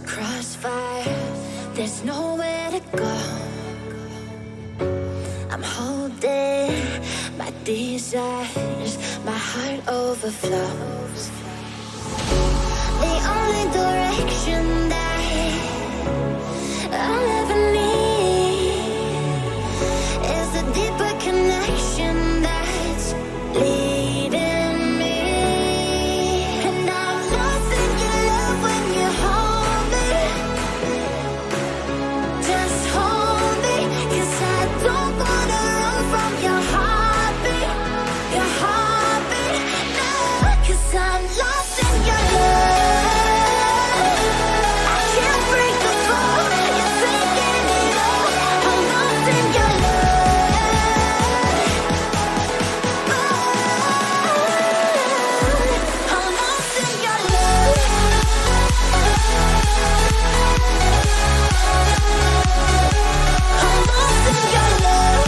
Crossfire, there's nowhere to go. I'm holding my desires, my heart overflows. The only direction that I'll ever need is a deeper connection that's leading me. And I'm lost in your love when you hold me. Just hold me, 'cause I don't wanna run from your heartbeat. Your heartbeat, no, 'cause I'm lost in your love. I can't break the fall, you're taking it all. I'm lost in your love. I'm lost in your love. I'm lost in your love.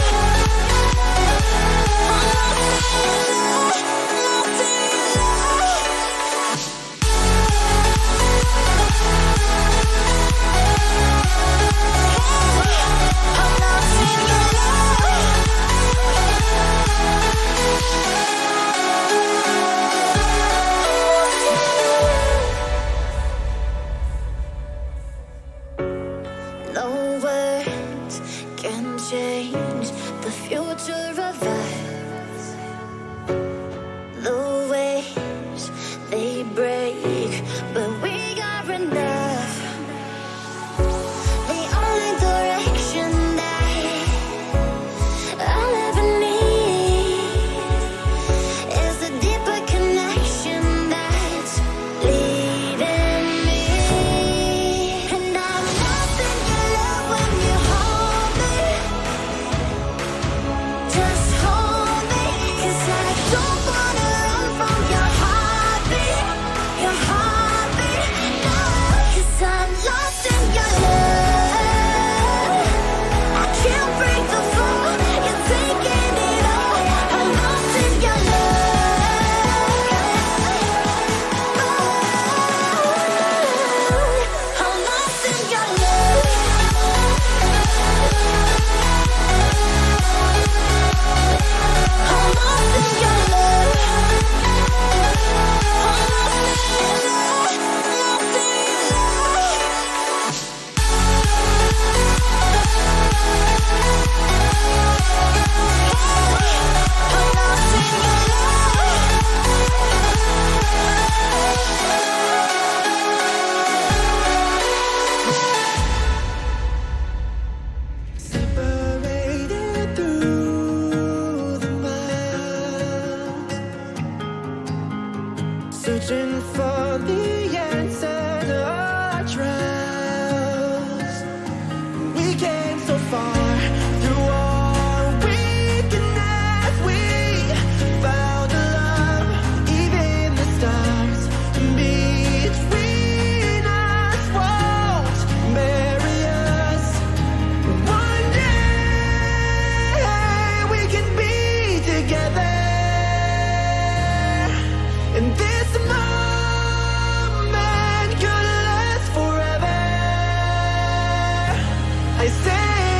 No words can change the future of us. The waves, they break, but we are enough. The only direction that I'll ever need is a deeper connection that's leading me. And I'm lost in your love when you hold me. Just hold me, 'cause I don't wanna run from your heartbeat. Your heartbeat, no, 'cause I'm lost in your love. I can't break the fall, you're taking it all. I'm lost in your love. I'm lost in your love. I'm lost in your love. Separated through the miles, searching for the answer to our trials. We came so far through our weakness. We found a love, even the stars between us won't bury us. One day we can be together, and this moment could last forever. I say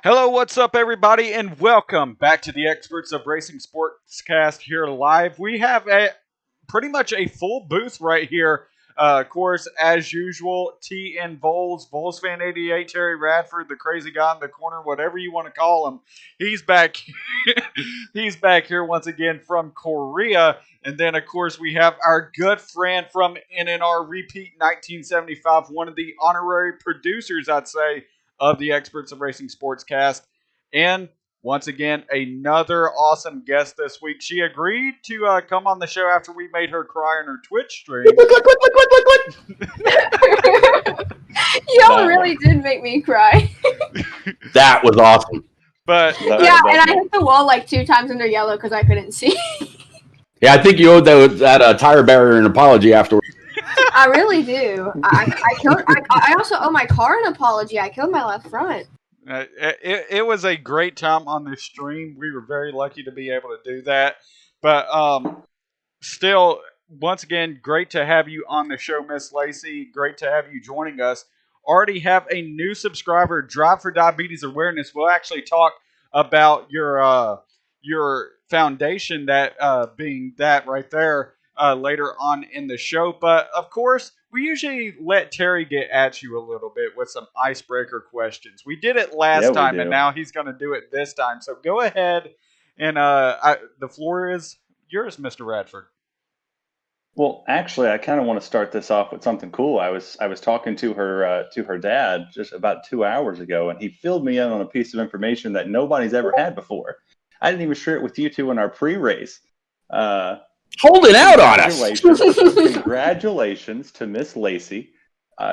Hello, what's up, everybody, and welcome back to the Xperts of Racing Sportscast here live. We have pretty much a full booth right here. Of course, as usual, T and Vols fan 88, Terry Radford, the crazy guy in the corner, whatever you want to call him. He's back. He's back here once again from Korea. And then, of course, we have our good friend from NNR Repeat 1975, one of the honorary producers, I'd say, of the Xperts of Racing Sportscast. And once again, another awesome guest this week. She agreed to come on the show after we made her cry on her Twitch stream. Y'all really did make me cry. That was awesome. But Yeah, and I hit the wall like 2 times under yellow because I couldn't see. Yeah, I think you owed that tire barrier an apology afterwards. I really do. I also owe my car an apology. I killed my left front. it was a great time on this stream. We were very lucky to be able to do that. But still, once again, great to have you on the show, Miss Lacy. Great to have you joining us. Already have a new subscriber, Drive for Diabetes Awareness. We'll actually talk about your foundation, that being that right there, later on in the show. But of course, we usually let Terry get at you a little bit with some icebreaker questions. We did it last time, and now he's going to do it this time. So go ahead, and the floor is yours, Mr. Radford. Well, actually, I kind of want to start this off with something cool. I was talking to her dad just about 2 hours ago, and he filled me in on a piece of information that nobody's ever had before. I didn't even share it with you two in our pre-race. Holding out on us. Congratulations to Miss Lacy.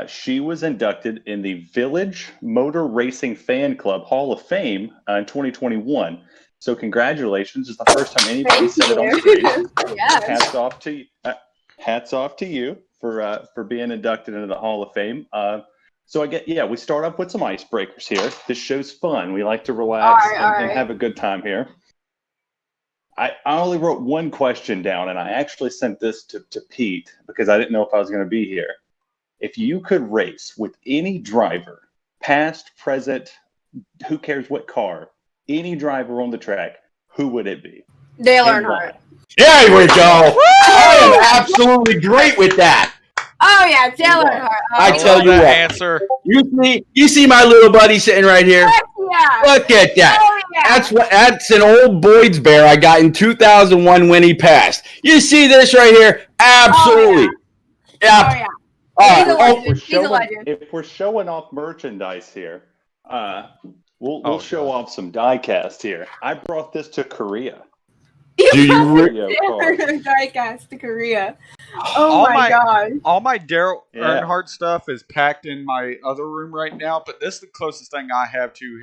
She was inducted in the Village Motor Racing Fan Club Hall of Fame in 2021. So congratulations. It's the first time anybody said it on screen. Yes. Hats off to you for being inducted into the Hall of Fame. So we start off with some icebreakers here. This show's fun. We like to relax and have a good time here. I only wrote one question down, and I actually sent this to Pete because I didn't know if I was going to be here. If you could race with any driver, past, present, who cares what car, any driver on the track, who would it be? Dale Earnhardt. There we go. I am absolutely great with that. Oh yeah, Dale Earnhardt. I tell you what. Answer. You see my little buddy sitting right here. Yeah. Look at that. Oh, yeah. That's an old Boyd's bear I got in 2001 when he passed. You see this right here? Absolutely. Oh, yeah. He's a legend. If we're showing off merchandise here, we'll show off some diecast here. I brought this to Korea. Do you diecast to Korea? Oh my god! All my Dale Earnhardt stuff is packed in my other room right now, but this is the closest thing I have to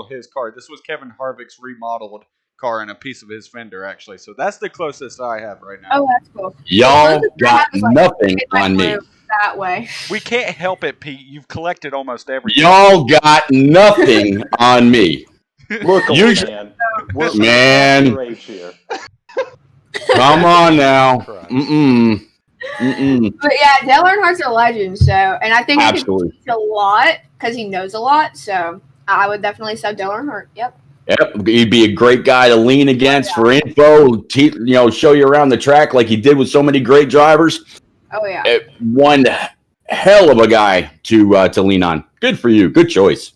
his car. This was Kevin Harvick's remodeled car and a piece of his fender, actually. So that's the closest I have right now. Oh, that's cool. Y'all got nothing on me. That way. We can't help it, Pete. You've collected almost everything. Y'all got nothing on me. Look, man. Come on now. But yeah, Dale Earnhardt's a legend. So, and I think he can teach a lot because he knows a lot. So, I would definitely say Dale Earnhardt. Yep. He'd be a great guy to lean against for info. Show you around the track like he did with so many great drivers. Oh yeah. One hell of a guy to lean on. Good for you. Good choice.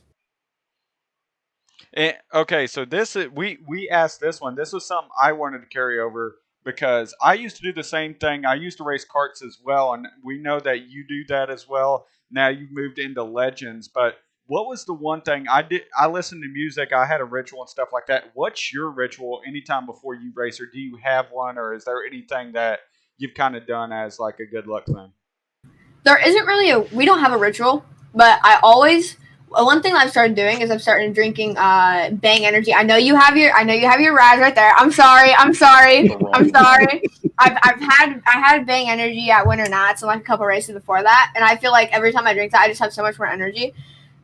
Okay, so this is we asked this one. This was something I wanted to carry over because I used to do the same thing. I used to race karts as well, and we know that you do that as well. Now you've moved into Legends, but what was the one thing I did? I listened to music. I had a ritual and stuff like that. What's your ritual anytime before you race, or do you have one, or is there anything that you've kind of done as like a good luck thing? There isn't really we don't have a ritual, but one thing I've started doing is I've started drinking Bang Energy. I know you have your Raz right there. I'm sorry. I had Bang Energy at Winter Nights and like a couple races before that, and I feel like every time I drink that, I just have so much more energy.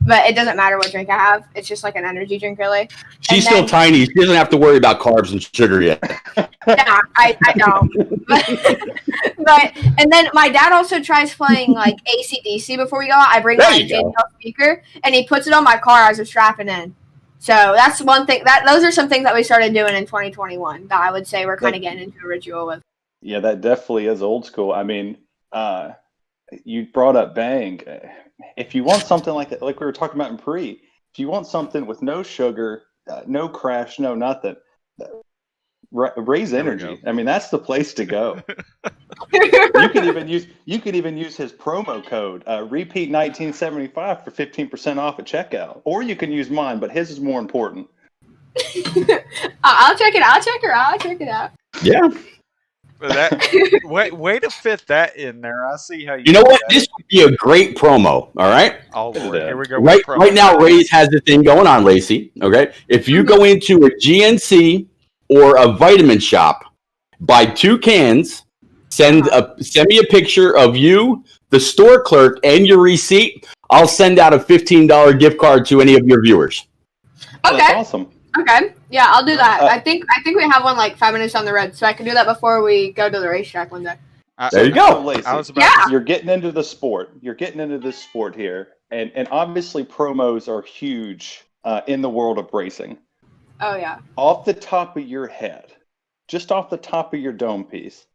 But it doesn't matter what drink I have. It's just like an energy drink, really. She's still tiny. She doesn't have to worry about carbs and sugar yet. Yeah, I don't. But and then my dad also tries playing like AC/DC before we go out. I bring my JBL speaker, and he puts it on my car as we're strapping in. So that's one thing. Those are some things that we started doing in 2021 that I would say we're kind of getting into a ritual with. Yeah, that definitely is old school. I mean, you brought up Bang. If you want something like that, like we were talking about in pre, if you want something with no sugar, no crash, no nothing, Raise Energy. I mean, that's the place to go. You could even use his promo code repeat 1975 for 15% off at checkout, or you can use mine, but his is more important. I'll check it out. I'll check it out. Yeah. Way to fit that in there. I see how you. You know what? This would be a great promo. All right. Oh Lord, here we go. Right now, Raise has the thing going on, Lacy. Okay, if you go into a GNC or a vitamin shop, buy 2 cans, send me a picture of you, the store clerk, and your receipt. I'll send out a $15 gift card to any of your viewers. Okay. That's awesome. Okay. Yeah, I'll do that. I think we have one like 5 minutes on the road, so I can do that before we go to the racetrack one day. There you go. Lacy, you're getting into the sport. You're getting into this sport here, and obviously promos are huge in the world of racing. Oh yeah. Off the top of your head, just off the top of your dome piece,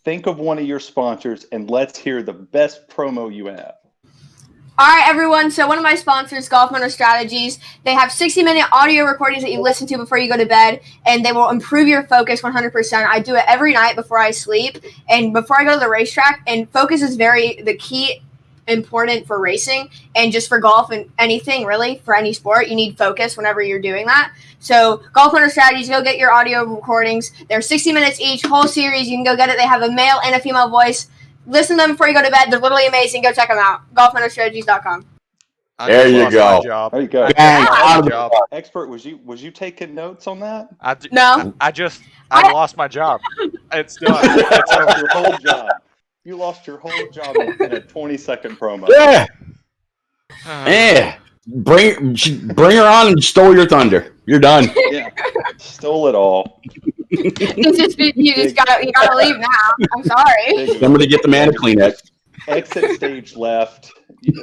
think of one of your sponsors and let's hear the best promo you have. All right, everyone. So one of my sponsors, Golf Motor Strategies, they have 60-minute audio recordings that you listen to before you go to bed, and they will improve your focus 100%. I do it every night before I sleep and before I go to the racetrack, and focus is the key important for racing and just for golf and anything really, for any sport. You need focus whenever you're doing that. So Golf Motor Strategies, go get your audio recordings. They're 60 minutes each, whole series. You can go get it. They have a male and a female voice. Listen to them before you go to bed. They're literally amazing. Go check them out. golfmotorstrategies.com. There you go. There you go. Expert, was you taking notes on that? No. I lost my job. It's done. It's over. Your whole job. You lost your whole job in a 20-second promo. Yeah. Yeah. Bring her on and stole your thunder. You're done. Yeah. Stole it all. You gotta leave now. I'm sorry. Somebody get the man to Kleenex. Exit stage left.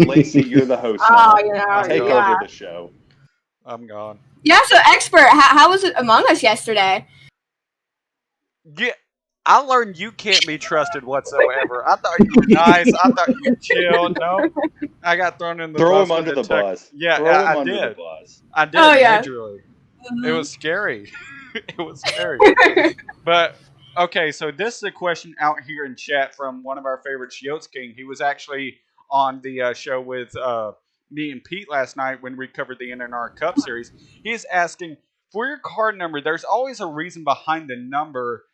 Lacy, you're the host now. Take over the show. I'm gone. Yeah, so Expert, how was it Among Us yesterday? Yeah, I learned you can't be trusted whatsoever. I thought you were nice. I thought you were chill. No, I got thrown in the Throw bus. Throw him under the bus. Yeah, I did. The bus. I did. Oh, yeah. Literally. It was scary. It was scary. But okay, so this is a question out here in chat from one of our favorites, Yotes King. He was actually on the show with me and Pete last night when we covered the NNR Cup Series. He's asking, for your card number, there's always a reason behind the number,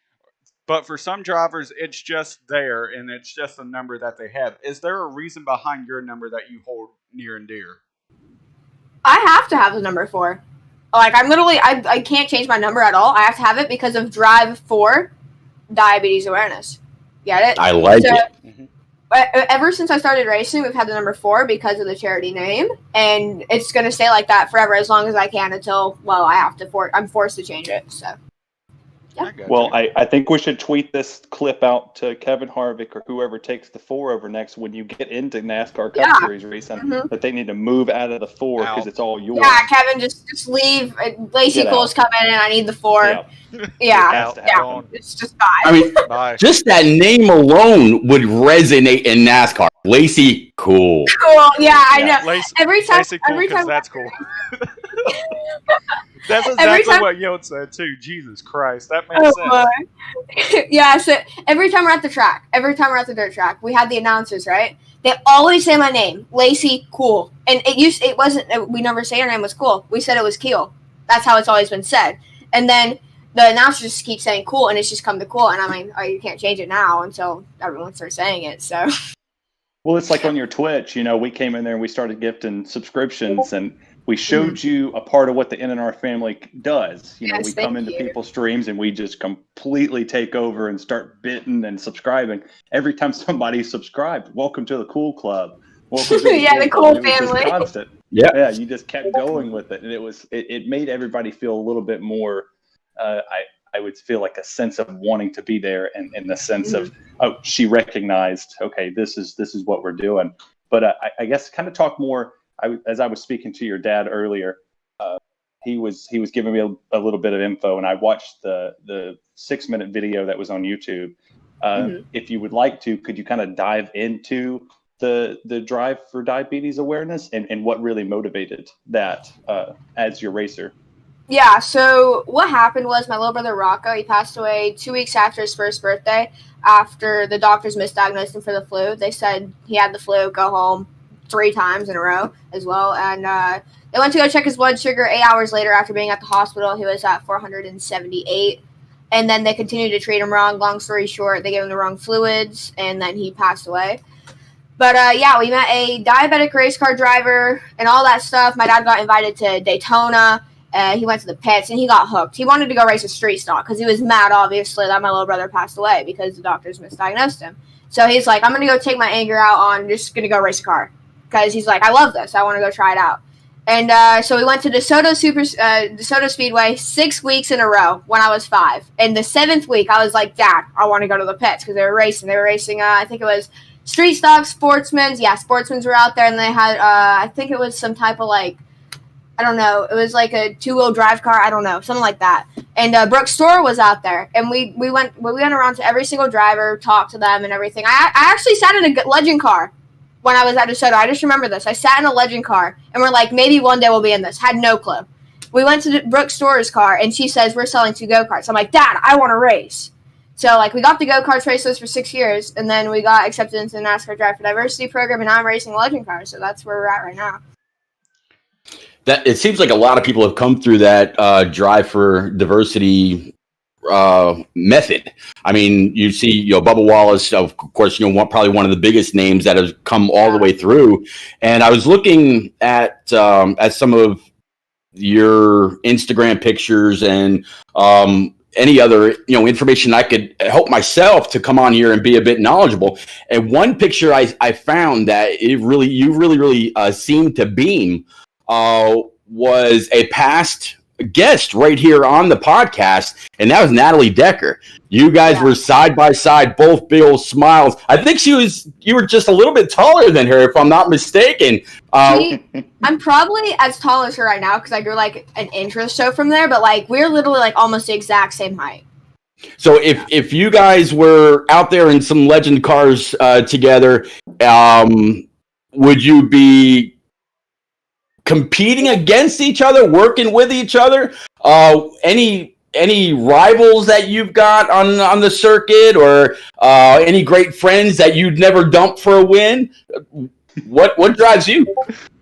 but for some drivers, it's just there, and it's just a number that they have. Is there a reason behind your number that you hold near and dear? I have to have the number 4. Like, I'm literally, I can't change my number at all. I have to have it because of Drive 4 diabetes awareness. Get it? I like it. Mm-hmm. Ever since I started racing, we've had the number 4 because of the charity name, and it's going to stay like that forever as long as I can until, well, I'm forced to change it, so. Yeah. Well, I think we should tweet this clip out to Kevin Harvick or whoever takes the 4 over next when you get into NASCAR Cup Series racing, that they need to move out of the 4 because it's all yours. Yeah, Kevin, just leave. Lacy Kuehl's coming in. I need the 4. Yeah. It's just bye. I mean, just that name alone would resonate in NASCAR. Lacy Kuehl. Cool. Yeah, I know. Lacy, every time, that's cool. That's exactly what Yote said too. Jesus Christ, that makes sense. Yeah, so every time we're at the track, every time we're at the dirt track, we had the announcers, right? They always say my name, Lacy Kuehl, and it wasn't. We never say her name was Kuehl. We said it was Kuehl. That's how it's always been said. And then the announcers just keep saying Kuehl, and it's just come to Kuehl. And I'm like, oh, you can't change it now until everyone starts saying it. So. Well, it's like on your Twitch. You know, we came in there and we started gifting subscriptions and. We showed you a part of what the NNR family does. You know, we come into people's streams and we just completely take over and start bidding and subscribing. Every time somebody subscribed, welcome to the Kuehl Club. Welcome to the Kuehl family. Constant. Yeah, you just kept going with it, and it made everybody feel a little bit more. I would feel like a sense of wanting to be there, and in the sense of she recognized, okay, this is what we're doing. But I guess kind of talk more. As I was speaking to your dad earlier, he was giving me a little bit of info, and I watched the 6-minute video that was on YouTube. If you would like to, could you kind of dive into the drive for diabetes awareness and what really motivated that as your racer? Yeah, so what happened was my little brother Rocco, he passed away 2 weeks after his first birthday after the doctors misdiagnosed him for the flu. They said he had the flu, go home 3 times in a row as well. And they went to go check his blood sugar 8 hours later after being at the hospital. He was at 478. And then they continued to treat him wrong. Long story short, they gave him the wrong fluids, and then he passed away. But, yeah, we met a diabetic race car driver and all that stuff. My dad got invited to Daytona. He went to the pits, and he got hooked. He wanted to go race a street stock because he was mad, obviously, that my little brother passed away because the doctors misdiagnosed him. So he's like, I'm going to go take my anger out on just going to go race a car because he's like, I love this. I want to go try it out. And so we went to DeSoto Speedway 6 weeks in a row when I was 5. And the 7th week, I was like, Dad, I want to go to the pits because they were racing. They were racing, I think it was street stock, sportsmen's. Yeah, sportsmen's were out there, and they had, I think it was some type of like, I don't know. It was like a 2-wheel drive car. I don't know, something like that. And Brooke Store was out there, and we went around to every single driver, talked to them and everything. I actually sat in a legend car when I was at DeSoto. I just remember this. I sat in a legend car, and we're like, maybe one day we'll be in this. Had no clue. We went to Brooke Store's car, and she says, we're selling 2 go-karts. I'm like, Dad, I want to race. So, like, we got the go-karts raceless for 6 years, and then we got accepted into the NASCAR Drive for Diversity program, and now I'm racing legend cars. So that's where we're at right now. That it seems like a lot of people have come through that drive for diversity method. I mean, you see, Bubba Wallace, of course, probably one of the biggest names that has come all the way through. And I was looking at some of your Instagram pictures and any other information I could help myself to come on here and be a bit knowledgeable. And one picture I found that you really seemed to beam was a past guest right here on the podcast, and that was Natalie Decker. You guys were side by side, both big old smiles. I think you were just a little bit taller than her, if I'm not mistaken. I'm probably as tall as her right now because I grew like an inch or so from there, but like we're literally like almost the exact same height. So if you guys were out there in some legend cars together, would you be competing against each other, working with each other? Any rivals that you've got on the circuit, or any great friends that you'd never dump for a win? What drives you?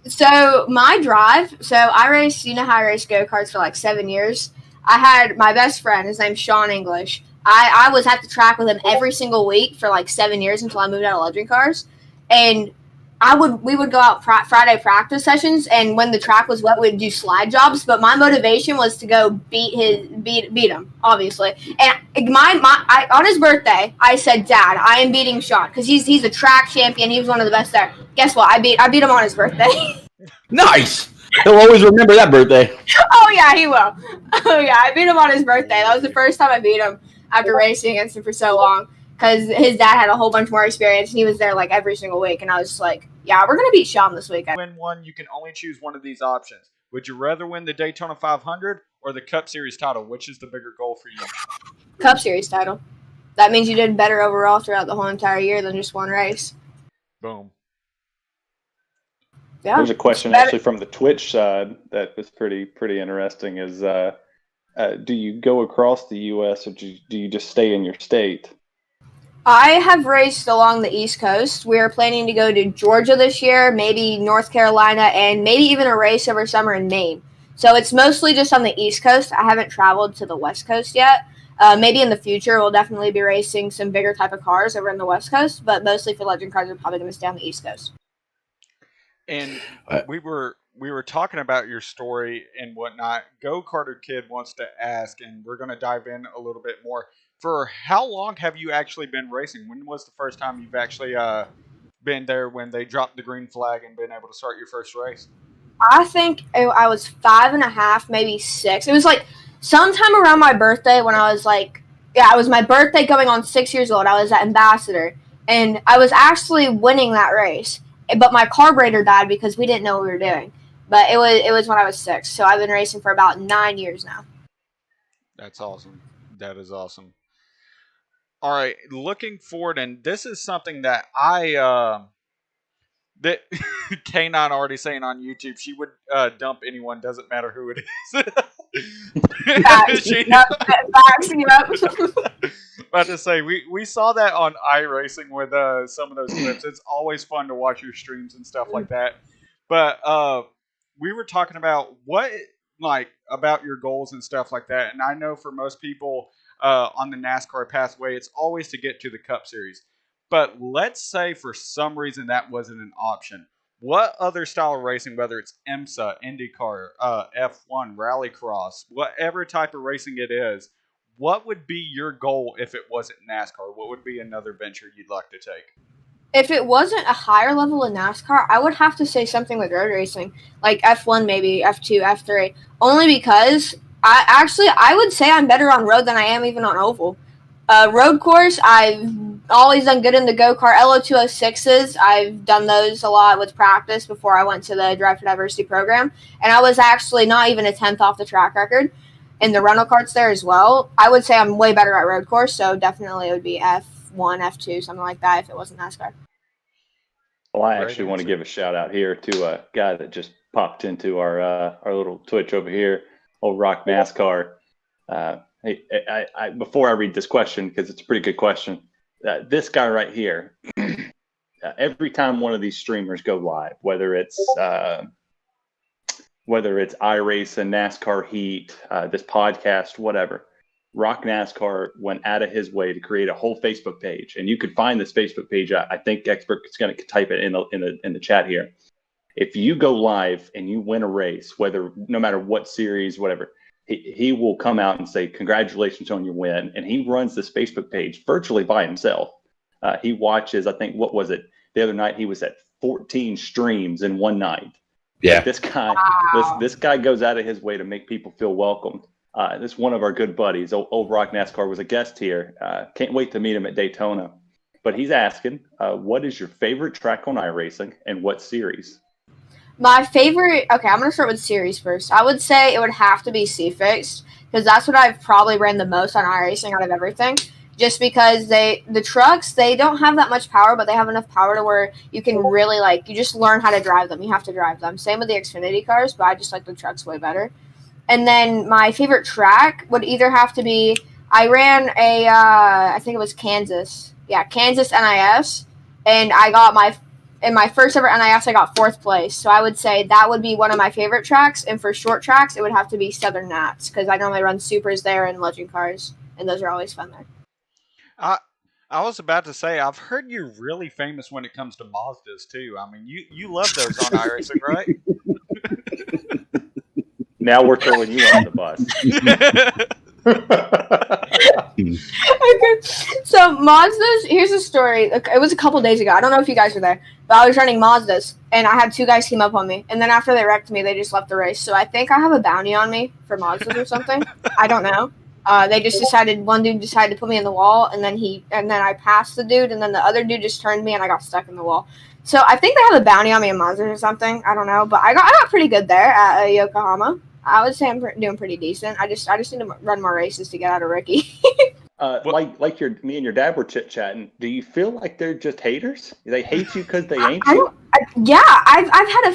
So my drive, I raced, how I raced go-karts for like 7 years. I had my best friend, his name's Sean English. I was at the track with him every single week for like 7 years until I moved out of legend cars. And we would go out Friday practice sessions, and when the track was wet, we'd do slide jobs. But my motivation was to go beat him, obviously. And on his birthday, I said, Dad, I am beating Sean because he's a track champion. He was one of the best there. Guess what? I beat him on his birthday. Nice. He'll always remember that birthday. Oh yeah, he will. Oh yeah, I beat him on his birthday. That was the first time I beat him after racing against him for so long. Because his dad had a whole bunch more experience, and he was there like every single week. And I was just like, yeah, we're going to beat Sean this weekend. Win one, you can only choose one of these options. Would you rather win the Daytona 500 or the Cup Series title? Which is the bigger goal for you? Cup Series title. That means you did better overall throughout the whole entire year than just one race. Boom. Yeah. There's a question actually from the Twitch side that was pretty interesting. Is do you go across the U.S. or do you just stay in your state? I have raced along the East Coast. We are planning to go to Georgia this year, maybe North Carolina, and maybe even a race over summer in Maine. So it's mostly just on the East Coast. I haven't traveled to the West Coast yet. Maybe in the future we'll definitely be racing some bigger type of cars over in the West Coast, but mostly for legend cars we're probably going to stay on the East Coast. And we were talking about your story and whatnot. Go-Karter Kid wants to ask, and we're going to dive in a little bit more. For how long have you actually been racing? When was the first time you've actually been there when they dropped the green flag and been able to start your first race? I think I was 5.5, maybe 6. It was like sometime around my birthday when I was like, it was my birthday going on 6 years old. I was at Ambassador, and I was actually winning that race. But my carburetor died because we didn't know what we were doing. But it was when I was 6, so I've been racing for about 9 years now. That's awesome. That is awesome. All right, looking forward, and this is something that that K9 already saying on YouTube, she would dump anyone, doesn't matter who it is. Facts. She- Facts, yep. About to say, we saw that on iRacing with some of those clips. It's always fun to watch your streams and stuff like that. But we were talking about about your goals and stuff like that. And I know for most people on the NASCAR pathway, it's always to get to the Cup Series. But let's say for some reason that wasn't an option. What other style of racing, whether it's IMSA, IndyCar, F1, Rallycross, whatever type of racing it is, what would be your goal if it wasn't NASCAR? What would be another venture you'd like to take? If it wasn't a higher level of NASCAR, I would have to say something with road racing, like F1 maybe, F2, F3. Only because I would say I'm better on road than I am even on oval. Road course, I've always done good in the go-kart. LO206s, I've done those a lot with practice before I went to the Drive for Diversity program. And I was actually not even a 10th off the track record in the rental karts there as well. I would say I'm way better at road course, so definitely it would be F1, F2, something like that if it wasn't NASCAR. Well, I actually want to give a shout out here to a guy that just popped into our little Twitch over here, old Rock NASCAR. Hey, before I read this question, because it's a pretty good question, this guy right here, every time one of these streamers go live, whether it's iRace and NASCAR Heat, this podcast, whatever, Rock NASCAR went out of his way to create a whole Facebook page, and you could find this Facebook page. I think Xperts is going to type it in the chat here. If you go live and you win a race, no matter what series, whatever, he will come out and say congratulations on your win, and he runs this Facebook page virtually by himself. He watches, I think, what was it the other night? He was at 14 streams in one night. Yeah, like this guy, this guy goes out of his way to make people feel welcomed. This one of our good buddies, old Rock NASCAR, was a guest here. Can't wait to meet him at Daytona. But he's asking, what is your favorite track on iRacing and what series? My favorite, okay, I'm going to start with series first. I would say it would have to be C-Fixed, because that's what I've probably ran the most on iRacing out of everything. Just because the trucks, they don't have that much power, but they have enough power to where you can really, you just learn how to drive them. You have to drive them. Same with the Xfinity cars, but I just like the trucks way better. And then my favorite track would either have to be, I ran I think it was Kansas. Yeah, Kansas NIS, and in my first ever NIS, I got 4th place. So I would say that would be one of my favorite tracks. And for short tracks, it would have to be Southern Nats, because I normally run supers there and legend cars, and those are always fun there. I was about to say, I've heard you're really famous when it comes to Mazdas too. I mean, you love those on iRacing, right? Now we're throwing you on the bus. Okay. So Mazdas, here's a story. It was a couple days ago. I don't know if you guys were there, but I was running Mazdas, and I had 2 guys team up on me. And then after they wrecked me, they just left the race. So I think I have a bounty on me for Mazdas or something. I don't know. They just decided, one dude decided to put me in the wall, and then I passed the dude, and then the other dude just turned me, and I got stuck in the wall. So I think they have a bounty on me in Mazdas or something. I don't know, but I got pretty good there at Yokohama. I would say I'm doing pretty decent. I just need to run more races to get out of rookie. Me and your dad were chit-chatting. Do you feel like they're just haters? They hate you because they ain't you? I've had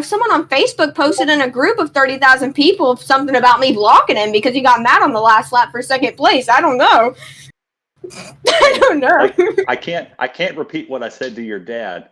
someone on Facebook posted in a group of 30,000 people something about me blocking him because he got mad on the last lap for 2nd place. I don't know. I don't know. I can't repeat what I said to your dad.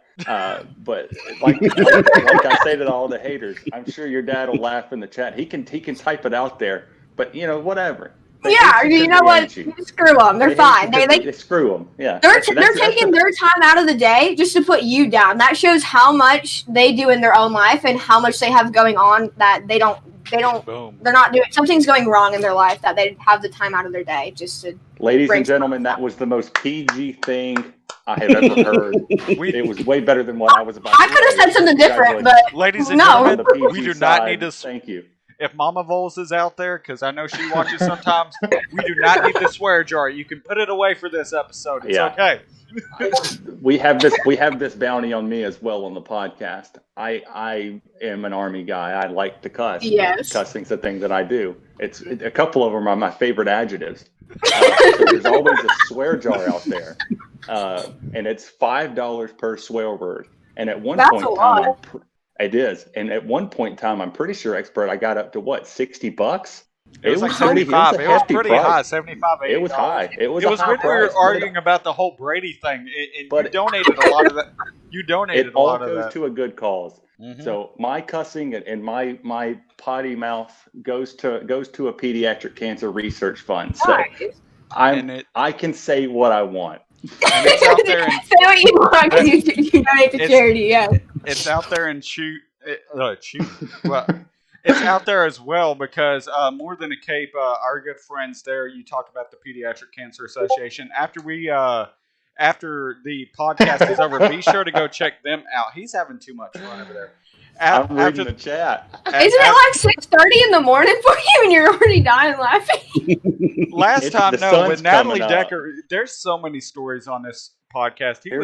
But like I say to all the haters, I'm sure your dad will laugh in the chat. He can type it out there, but whatever. Yeah, you know what? Screw them. They're fine. They screw them. Yeah. They're taking their time out of the day just to put you down. That shows how much they do in their own life and how much they have going on that they're not doing. Something's going wrong in their life that they have the time out of their day just to. Ladies and gentlemen, that was the most PG thing I have ever heard. It was way better than what I was about. I could have said something different, but ladies and gentlemen, we do not side. need to. Thank you. If Mama Voles is out there, because I know she watches sometimes, we do not need the swear jar. You can put it away for this episode. It's okay. We have this bounty on me as well on the podcast. I am an Army guy. I like to cuss. Yes. Cussing's the thing that I do. It's a couple of them are my favorite adjectives. So there's always a swear jar out there, and it's $5 per swear word. And at one point in time, it is. And at one point in time, I'm pretty sure, Expert, I got up to what, $60? It was like 75. It was pretty high, 75, $80. It was high. It was when we were arguing about the whole Brady thing, and you donated a lot of that. You donated a lot of that. It all goes to a good cause. Mm-hmm. So my cussing and my potty mouth goes to a pediatric cancer research fund. So I can say what I want. And it's out there and say what you want because you donate to charity. Yeah, it's out there and well, it's out there as well because More Than a Cape, our good friends there. You talk about the Pediatric Cancer Association. After the podcast is over, be sure to go check them out. He's having too much fun over there. I'm reading the chat. Isn't it like 6:30 in the morning for you and you're already dying laughing? Last time, no, with Natalie Decker, there's so many stories on this podcast. He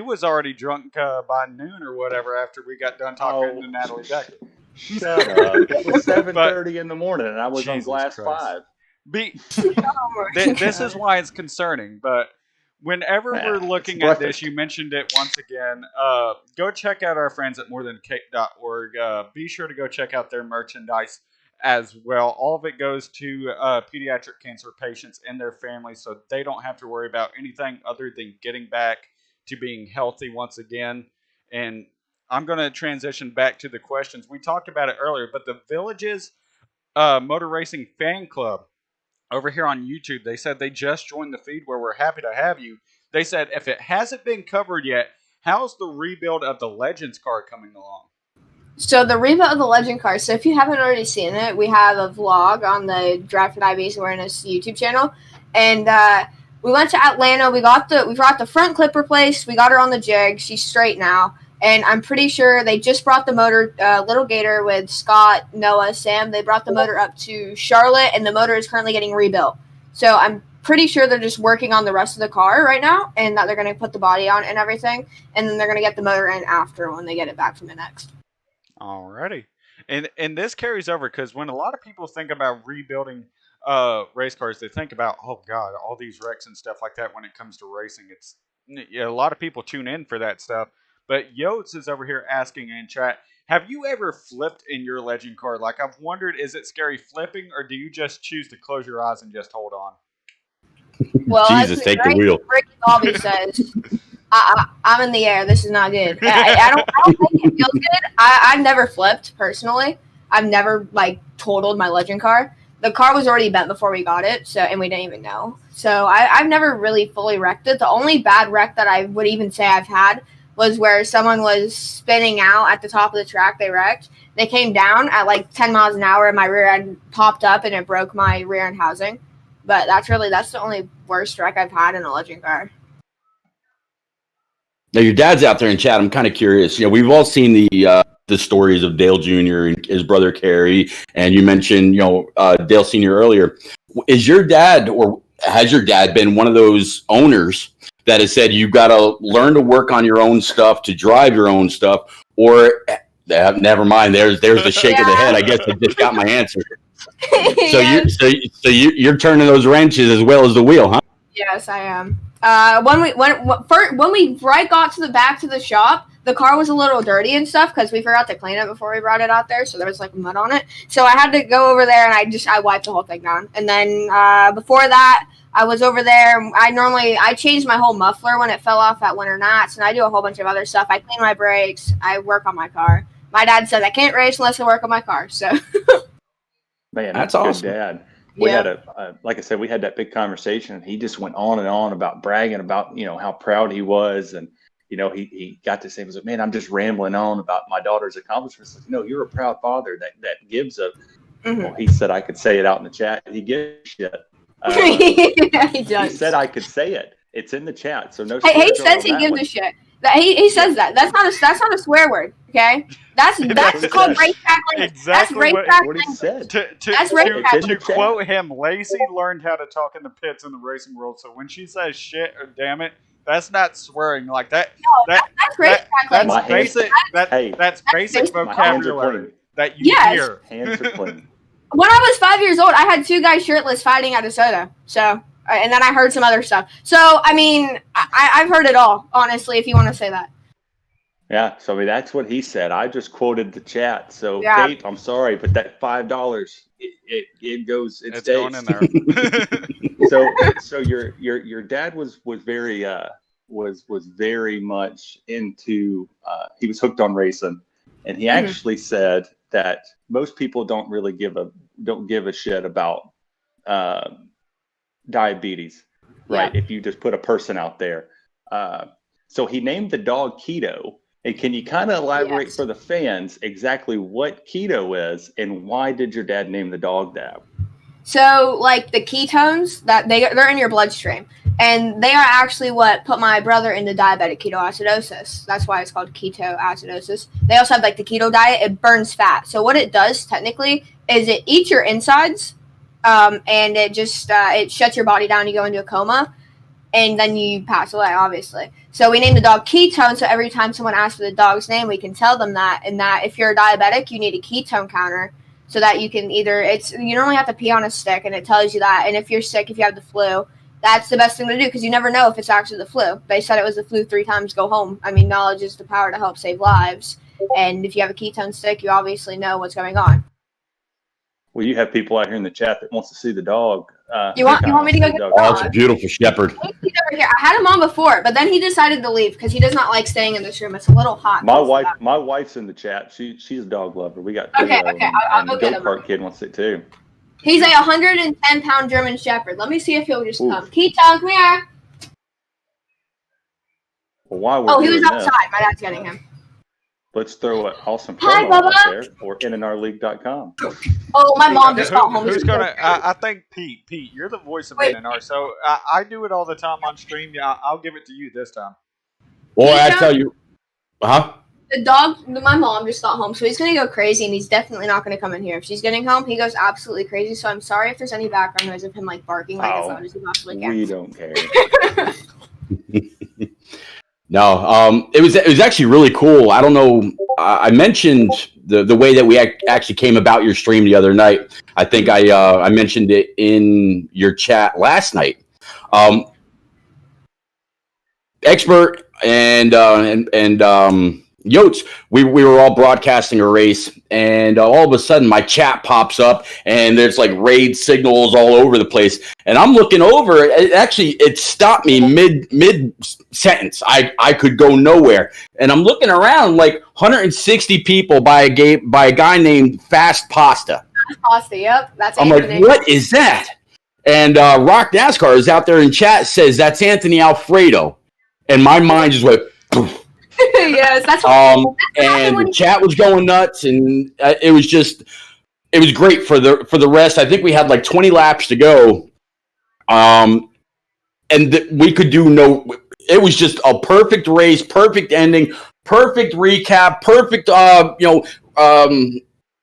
was already drunk by noon or whatever after we got done talking to Natalie Decker. Shut up. It was 7:30 in the morning and I was on glass 5. This is why it's concerning, but whenever we're looking at this, you mentioned it once again, go check out our friends at morethancape.org. Be sure to go check out their merchandise as well. All of it goes to pediatric cancer patients and their families, so they don't have to worry about anything other than getting back to being healthy once again. And I'm going to transition back to the questions. We talked about it earlier, but the Villages Motor Racing Fan Club over here on YouTube, they said they just joined the feed where we're happy to have you. They said, if it hasn't been covered yet, how's the rebuild of the Legends car coming along? So the rebuild of the Legend car, so if you haven't already seen it, we have a vlog on the Drafted IB's Awareness YouTube channel. And we went to Atlanta. We got the front clip replaced. We got her on the jig. She's straight now. And I'm pretty sure they just brought the motor, Little Gator with Scott, Noah, Sam. They brought the motor up to Charlotte, and the motor is currently getting rebuilt. So I'm pretty sure they're just working on the rest of the car right now, and that they're going to put the body on and everything. And then they're going to get the motor in after when they get it back from the next. Alrighty. And this carries over because when a lot of people think about rebuilding race cars, they think about, oh, God, all these wrecks and stuff like that when it comes to racing. A lot of people tune in for that stuff. But Yotes is over here asking in chat, have you ever flipped in your Legend car? Like, I've wondered, is it scary flipping, or do you just choose to close your eyes and just hold on? Well, Jesus, take the wheel. Ricky Bobby says, I'm in the air. This is not good. I don't think it feels good. I've never flipped, personally. I've never, totaled my Legend car. The car was already bent before we got it, and we didn't even know. So I've never really fully wrecked it. The only bad wreck that I would even say I've had was where someone was spinning out at the top of the track. They wrecked. They came down at 10 miles an hour, and my rear end popped up, and it broke my rear end housing. But that's the only worst wreck I've had in a Legend car. Now, your dad's out there in chat. I'm kind of curious. We've all seen the stories of Dale Jr. and his brother Kerry, and you mentioned, Dale Sr. earlier. Is your dad, or has your dad been one of those owners that has said you've got to learn to work on your own stuff, to drive your own stuff, or never mind, there's the shake of the head. I guess I just got my answer. So you're turning those wrenches as well as the wheel, huh? Yes, I am. When we got to the back to the shop, the car was a little dirty and stuff because we forgot to clean it before we brought it out there, so there was mud on it. So I had to go over there and I wiped the whole thing down. And then before that, I was over there. I changed my whole muffler when it fell off at Winter Knots, and I do a whole bunch of other stuff. I clean my brakes. I work on my car. My dad said I can't race unless I work on my car. So, man, that's awesome. Good dad. We had like I said, we had that big conversation, and he just went on and on about bragging about how proud he was, and he got to say, he was like, man, I'm just rambling on about my daughter's accomplishments. You're a proud father that gives a. Mm-hmm. Well, he said I could say it out in the chat. He gives a shit. He does. He said I could say it. It's in the chat, so no. He says he gives a shit. He says that. That's not a swear word. Okay, that's called racetrack language. That's Exactly racetrack what he language. said. That's racetrack It To didn't quote him, Lacy learned how to talk in the pits in the racing world. So when she says shit or damn it, that's not swearing like that. That's racetrack That's My language. hands- basic. Hey, That's basic my hands are vocabulary clean. that you Yes. hear. Hands are clean. When I was 5 years old, I had 2 guys shirtless fighting at a soda. So, and then I heard some other stuff. So, I mean, I've heard it all, honestly, if you want to say that. Yeah, so I mean that's what he said. I just quoted the chat. So Yeah. Kate, I'm sorry, but that $5 it goes it It's stays. going in there. So your dad was very was very much into he was hooked on racing, and he actually said that most people don't really give a shit about diabetes, right? Yeah. If you just put a person out there. So he named the dog Keto. And can you kind of elaborate for the fans exactly what keto is and why did your dad name the dog that? So, like the ketones that they're in your bloodstream, and they are actually what put my brother into diabetic ketoacidosis. That's why it's called ketoacidosis. They also have like the keto diet. It burns fat. So what it does technically is it eats your insides, and it just it shuts your body down. You go into a coma, and then you pass away, obviously. So we named the dog Ketone, so every time someone asks for the dog's name, we can tell them that, and that if you're a diabetic, you need a ketone counter so that you can you normally have to pee on a stick, and it tells you that. And if you're sick, if you have the flu, that's the best thing to do because you never know if it's actually the flu. They said it was the flu 3 times, go home. I mean, knowledge is the power to help save lives. And if you have a ketone stick, you obviously know what's going on. Well, you have people out here in the chat that wants to see the dog. You want me to go get the Oh, it's a dog? beautiful shepherd. He's over here. I had him on before, but then he decided to leave because he does not like staying in this room. It's a little hot. My wife's in the chat. She's a dog lover. We got 2 Okay, of them. okay, I'll And go the get him. go-kart kid wants it too. He's a 110-pound German Shepherd. Let me see if he'll just Ooh. come. Ketone, come here. Well, while we're Oh, he was doing this, outside. My dad's getting him. let's throw an awesome Hi, promo out Bubba. there for NNRleague.com. Oh, my mom just got home. Who's gonna? I think Pete. Pete, you're the voice of Wait. NNR. So I do it all the time on stream. Yeah, I'll give it to you this time. Boy, I tell you, The dog, my mom just got home, so he's going to go crazy, and he's definitely not going to come in here. If she's getting home, he goes absolutely crazy, so I'm sorry if there's any background noise of him, like, barking like as loud as he possibly can. We don't care. No, it was actually really cool. I don't know. I mentioned the way that we actually came about your stream the other night. I think I mentioned it in your chat last night. Expert and Yotes, we were all broadcasting a race, and all of a sudden my chat pops up, and there's like raid signals all over the place. And I'm looking over. It stopped me mid sentence. I could go nowhere, and I'm looking around like 160 people by a guy named Fast Pasta. Pasta, yep. That's I'm Anthony. like, what is that? And Rock NASCAR is out there in chat, says that's Anthony Alfredo, and my mind just went. Yes, that's And the chat was going nuts, and it was great for the rest. I think we had like 20 laps to go, and we could do no. It was just a perfect race, perfect ending, perfect recap, perfect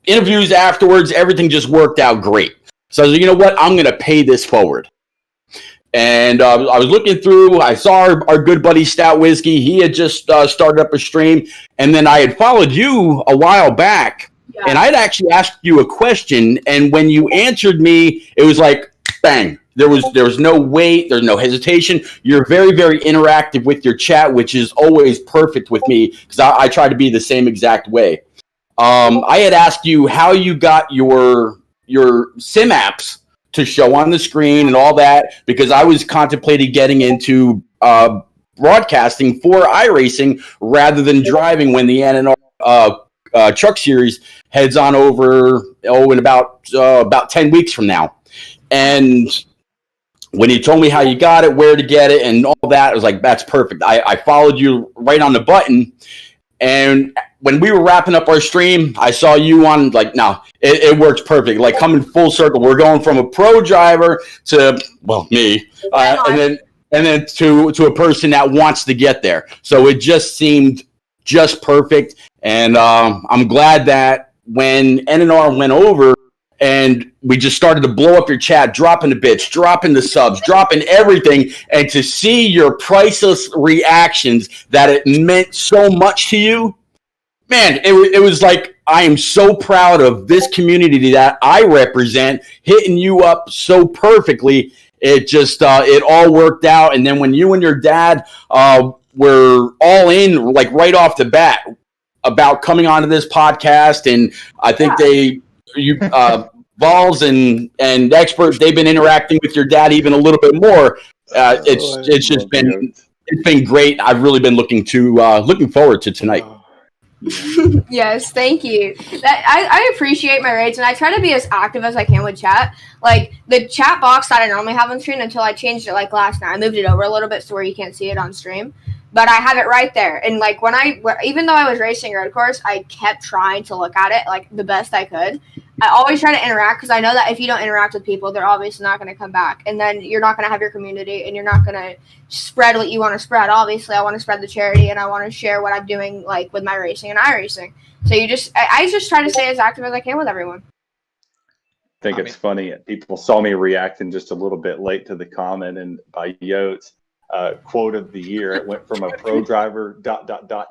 interviews afterwards. Everything just worked out great. So I was like, you know what? I'm going to pay this forward. And I was looking through. I saw our good buddy Stout Whiskey. He had just started up a stream. And then I had followed you a while back. Yeah. And I had actually asked you a question. And when you answered me, it was like, bang. There was no wait. There's no hesitation. You're very, very interactive with your chat, which is always perfect with me because I try to be the same exact way. I had asked you how you got your sim apps to show on the screen and all that, because I was contemplating getting into broadcasting for iRacing rather than driving when the NNR Truck Series heads on over in about 10 weeks from now. And when you told me how you got it, where to get it, and all that, I was like, that's perfect. I followed you right on the button. And when we were wrapping up our stream, I saw you on, like, no, it works perfect. Like, coming full circle. We're going from a pro driver to, well, me, and then to a person that wants to get there. So it just seemed just perfect. And I'm glad that when NNR went over and we just started to blow up your chat, dropping the bits, dropping the subs, dropping everything, and to see your priceless reactions that it meant so much to you, man, it was like, I am so proud of this community that I represent, hitting you up so perfectly. It just, it all worked out. And then when you and your dad were all in, like right off the bat, about coming onto this podcast, and I think Vols and Xperts, they've been interacting with your dad even a little bit more. It's been great. I've really been looking forward to tonight. Yes, thank you. I appreciate my raids, and I try to be as active as I can with chat. Like the chat box that I normally have on screen until I changed it like last night. I moved it over a little bit so where you can't see it on stream. But I have it right there. And like even though I was racing road course, I kept trying to look at it like the best I could. I always try to interact because I know that if you don't interact with people, they're obviously not going to come back. And then you're not going to have your community and you're not going to spread what you want to spread. Obviously, I want to spread the charity and I want to share what I'm doing like with my racing and iRacing. So I just try to stay as active as I can with everyone. I think it's funny. People saw me reacting just a little bit late to the comment, and by Yotes, quote of the year, it went from a pro driver ...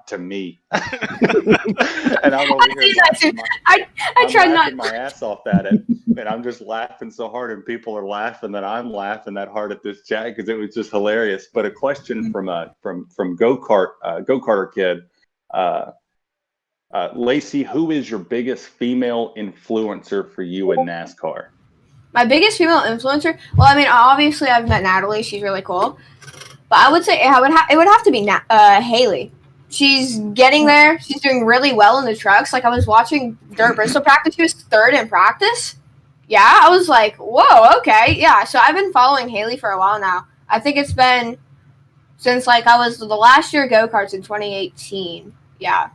to me. And I'm over here I tried not my ass off at it, and I'm just laughing so hard, and people are laughing that I'm laughing that hard at this chat because it was just hilarious. But a question from go-karter kid, Lacy, who is your biggest female influencer for you in NASCAR? My biggest female influencer? Well, I mean, obviously I've met Natalie. She's really cool. But I would say it would have to be Haley. She's getting there. She's doing really well in the trucks. Like, I was watching Dirt Bristol practice. She was third in practice. Yeah, I was like, whoa, okay. Yeah, so I've been following Haley for a while now. I think it's been since, like, I was the last year go-karts in 2018. Yeah,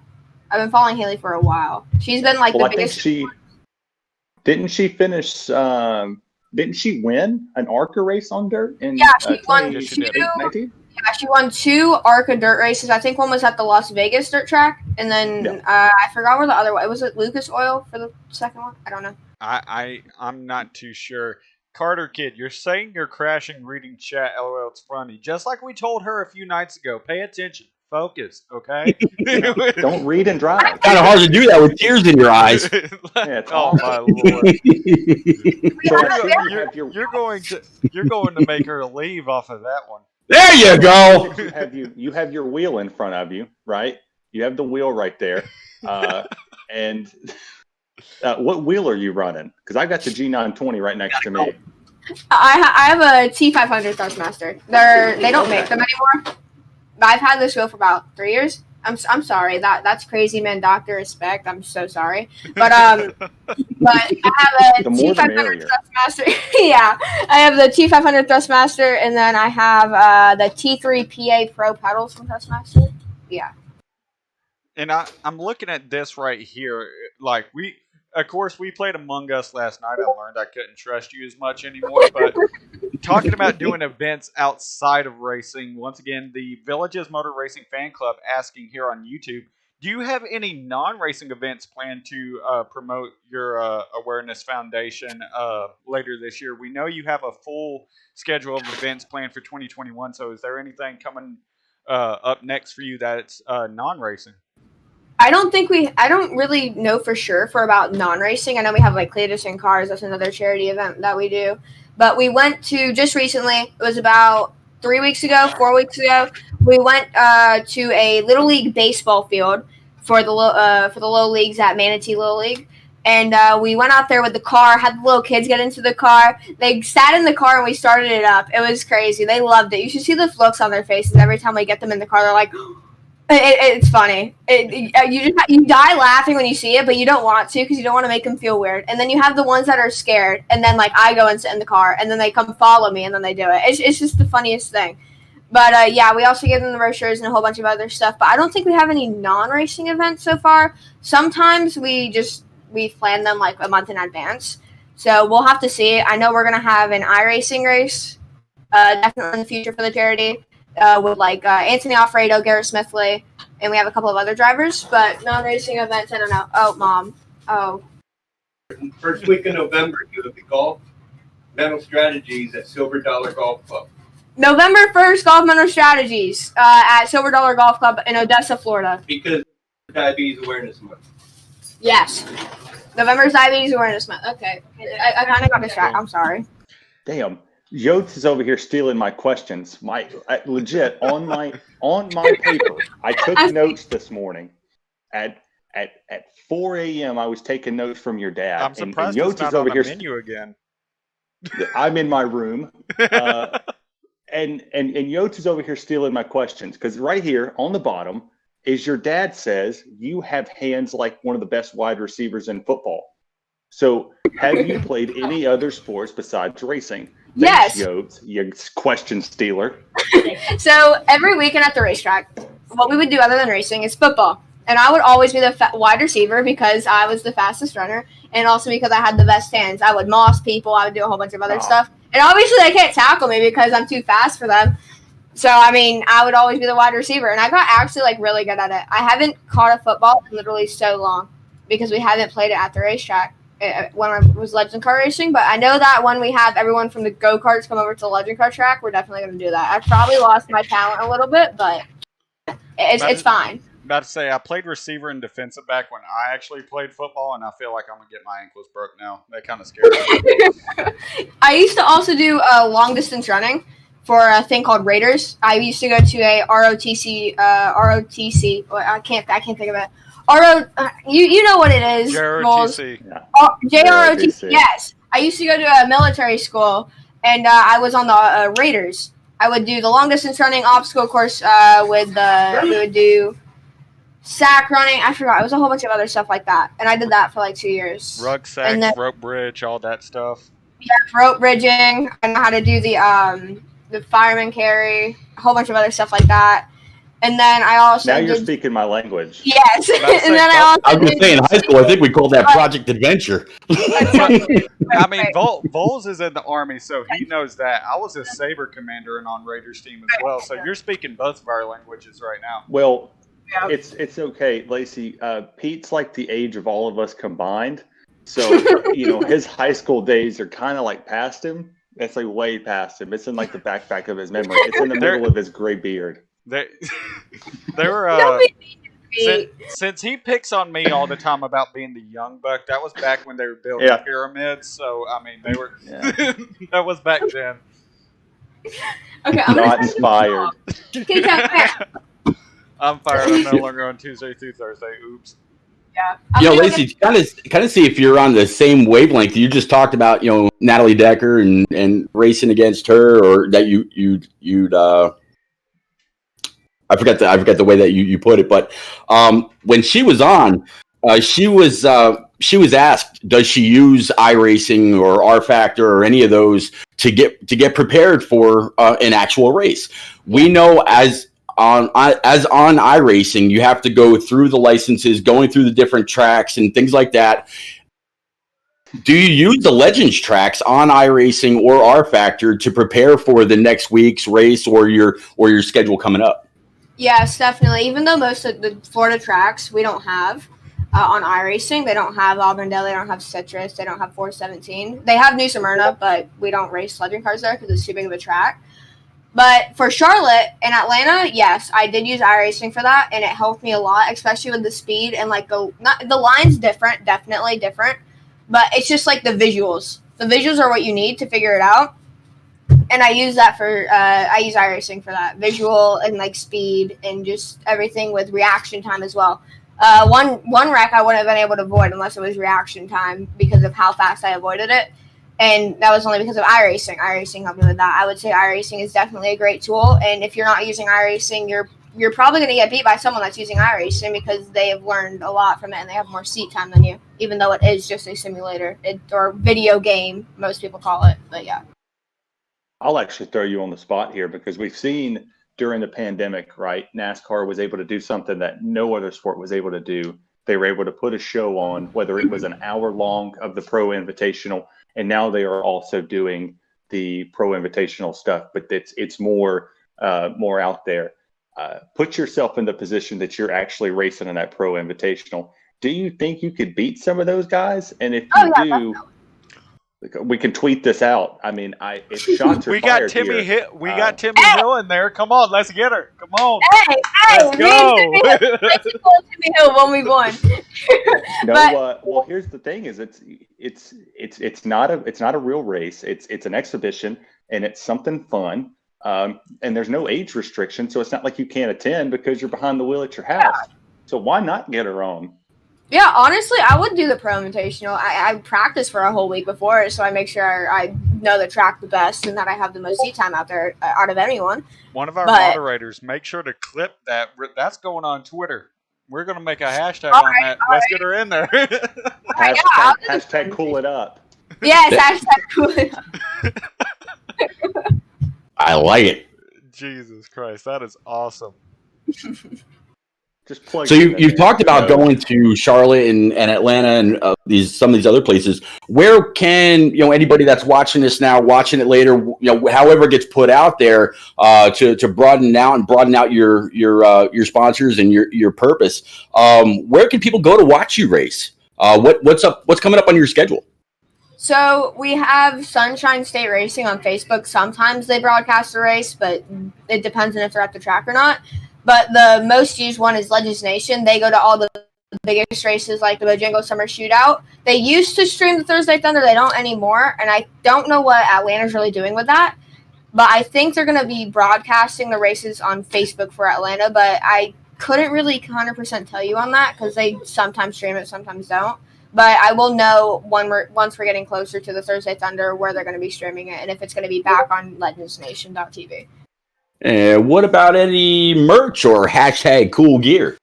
I've been following Haley for a while. She's been, like, the biggest. Didn't she finish didn't she win an ARCA race on dirt? She won 2. Yeah, she won 2 ARCA dirt races. I think one was at the Las Vegas dirt track, and then I forgot where the other one. Was it Lucas Oil for the second one? I don't know. I'm not too sure. Carter Kid, you're saying you're crashing reading chat. LOL, it's funny. Just like we told her a few nights ago. Pay attention. Focus, okay? Don't read and drive. Kind of hard to do that with tears in your eyes. Oh my lord! You're going to make her leave off of that one. There you go. You have your wheel in front of you, right? You have the wheel right there, and what wheel are you running? Because I got the G920 right next to me. I have a T500 Thrustmaster. They don't make them anymore. I've had this wheel for about 3 years. I'm sorry. That's crazy, man. Dr. Respect. I'm so sorry. But I have a T500 Thrustmaster. Yeah, I have the T500 Thrustmaster, and then I have the T3 PA Pro pedals from Thrustmaster. Yeah. And I'm looking at this right here. Like of course, we played Among Us last night. I learned I couldn't trust you as much anymore. But talking about doing events outside of racing, once again, the Villages Motor Racing Fan Club asking here on YouTube, do you have any non-racing events planned to promote your Awareness Foundation later this year? We know you have a full schedule of events planned for 2021. So is there anything coming up next for you that's non-racing? I don't really know for sure for about non-racing. I know we have like Cletus and Cars. That's another charity event that we do. But we went to just recently, it was about 4 weeks ago, we went to a Little League baseball field for the low leagues at Manatee Little League. And we went out there with the car, had the little kids get into the car. They sat in the car and we started it up. It was crazy. They loved it. You should see the looks on their faces every time we get them in the car. They're like, it's funny. You die laughing when you see it, but you don't want to because you don't want to make them feel weird. And then you have the ones that are scared, and then like I go and sit in the car, and then they come follow me, and then they do it. It's just the funniest thing. But yeah, we also give them the brochures and a whole bunch of other stuff. But I don't think we have any non-racing events so far. Sometimes we plan them like a month in advance. So we'll have to see. I know we're gonna have an iRacing race, definitely in the future for the charity. With like Anthony Alfredo, Garrett Smithley, and we have a couple of other drivers, but non-racing events, I don't know. Oh, Mom. Oh. First week of November, do the golf mental strategies at Silver Dollar Golf Club. November 1st, Golf Mental Strategies at Silver Dollar Golf Club in Odessa, Florida. Because Diabetes Awareness Month. Yes. November's Diabetes Awareness Month. Okay. I kind of got distracted. I'm sorry. Damn. Yotes is over here stealing my questions. Legit on my paper. I took notes this morning at 4 a.m. I was taking notes from your dad. I'm surprised and it's not on the menu again. I'm in my room, and Yotes is over here stealing my questions because right here on the bottom is your dad says you have hands like one of the best wide receivers in football. So, have you played any other sports besides racing? Yes. Thanks, Yotes, you question stealer. So every weekend at the racetrack, what we would do other than racing is football. And I would always be the wide receiver because I was the fastest runner, and also because I had the best hands. I would moss people. I would do a whole bunch of other stuff. And obviously they can't tackle me because I'm too fast for them. So, I mean, I would always be the wide receiver. And I got actually, like, really good at it. I haven't caught a football in literally so long because we haven't played it at the racetrack when I was legend car racing. But I know that when we have everyone from the go-karts come over to the legend car track, we're definitely going to do that. I've probably lost my talent a little bit, but it's fine. About to say, I played receiver and defensive back when I actually played football, and I feel like I'm going to get my ankles broke now. That kind of scares me. I used to also do long-distance running for a thing called Raiders. I used to go to a ROTC. I can't think of it. You know what it is. JROTC. JROTC, yes. I used to go to a military school, and I was on the Raiders. I would do the long-distance running obstacle course we would do sack running. I forgot. It was a whole bunch of other stuff like that. And I did that for like 2 years. Rucksack, rope bridge, all that stuff. Yeah, rope bridging. I know how to do the fireman carry, a whole bunch of other stuff like that. And then I also you're speaking my language. Yes. And then I was going to say in high school, I think we called that Project Adventure. I mean, Vols is in the Army, so he knows that. I was a Saber commander and on Raiders team as well, so you're speaking both of our languages right now. Well, it's okay, Lacy. Pete's like the age of all of us combined, so his high school days are kind of like past him. It's like way past him. It's in like the backpack of his memory. It's in the middle of his gray beard. They were since he picks on me all the time about being the young buck. That was back when they were building pyramids. So I mean, they were. That was back then. Okay, I'm not inspired. I'm fired. I'm no longer on Tuesday through Thursday. Oops. Yeah. Lacy, kind of see if you're on the same wavelength. You just talked about Natalie Decker and racing against her, or that you'd I forgot the way that you put it, but when she was on, she was asked, does she use iRacing or R Factor or any of those to get prepared for an actual race? We know as on iRacing, you have to go through the licenses, going through the different tracks and things like that. Do you use the Legends tracks on iRacing or R Factor to prepare for the next week's race or your schedule coming up? Yes, definitely. Even though most of the Florida tracks we don't have on iRacing, they don't have Auburndale, they don't have Citrus, they don't have 417. They have New Smyrna, but we don't race legend cars there because it's too big of a track. But for Charlotte and Atlanta, yes, I did use iRacing for that, and it helped me a lot, especially with the speed and like the line's different, definitely different, but it's just like the visuals. The visuals are what you need to figure it out. And I use that I use iRacing for that. Visual and like speed and just everything with reaction time as well. One wreck I wouldn't have been able to avoid unless it was reaction time because of how fast I avoided it. And that was only because of iRacing. iRacing helped me with that. I would say iRacing is definitely a great tool. And if you're not using iRacing, you're probably going to get beat by someone that's using iRacing because they have learned a lot from it and they have more seat time than you, even though it is just a simulator or video game, most people call it. But yeah. I'll actually throw you on the spot here because we've seen during the pandemic, right? NASCAR was able to do something that no other sport was able to do. They were able to put a show on, whether it was an hour long of the Pro Invitational, and now they are also doing the Pro Invitational stuff, but it's more out there. put yourself in the position that you're actually racing in that pro invitational. Do you think you could beat some of those guys? And if you do, we can tweet this out. I mean, if shots are we fired got Timmy here, We got Timmy Hill in there. Come on, let's get her. Come on. Hey, Let's go. Timmy Hill when we won. No, well, here's the thing: is it's not a real race. It's an exhibition, and it's something fun. And there's no age restriction, so it's not like you can't attend because you're behind the wheel at your house. Yeah. So why not get her on? Yeah, honestly, I would do the pro invitational. I practice for a whole week before it, so I make sure I know the track the best and that I have the most seat time out there out of anyone. One of our moderators, make sure to clip that. That's going on Twitter. We're going to make a hashtag on that. Let's get her in there. Hashtag cool it up. Yes, hashtag cool it up. I like it. Jesus Christ, that is awesome. Just plug so you've talked about going to Charlotte and Atlanta and some of these other places. Where can anybody that's watching this now, watching it later, however it gets put out there, to broaden out your sponsors and your purpose? Where can people go to watch you race? What's coming up on your schedule? So we have Sunshine State Racing on Facebook. Sometimes they broadcast the race, but it depends on if they're at the track or not. But the most used one is Legends Nation. They go to all the biggest races like the Bojangles Summer Shootout. They used to stream the Thursday Thunder. They don't anymore. And I don't know what Atlanta's really doing with that. But I think they're going to be broadcasting the races on Facebook for Atlanta. But I couldn't really 100% tell you on that because they sometimes stream it, sometimes don't. But I will know once we're getting closer to the Thursday Thunder where they're going to be streaming it and if it's going to be back on legendsnation.tv. And what about any merch or hashtag cool gear?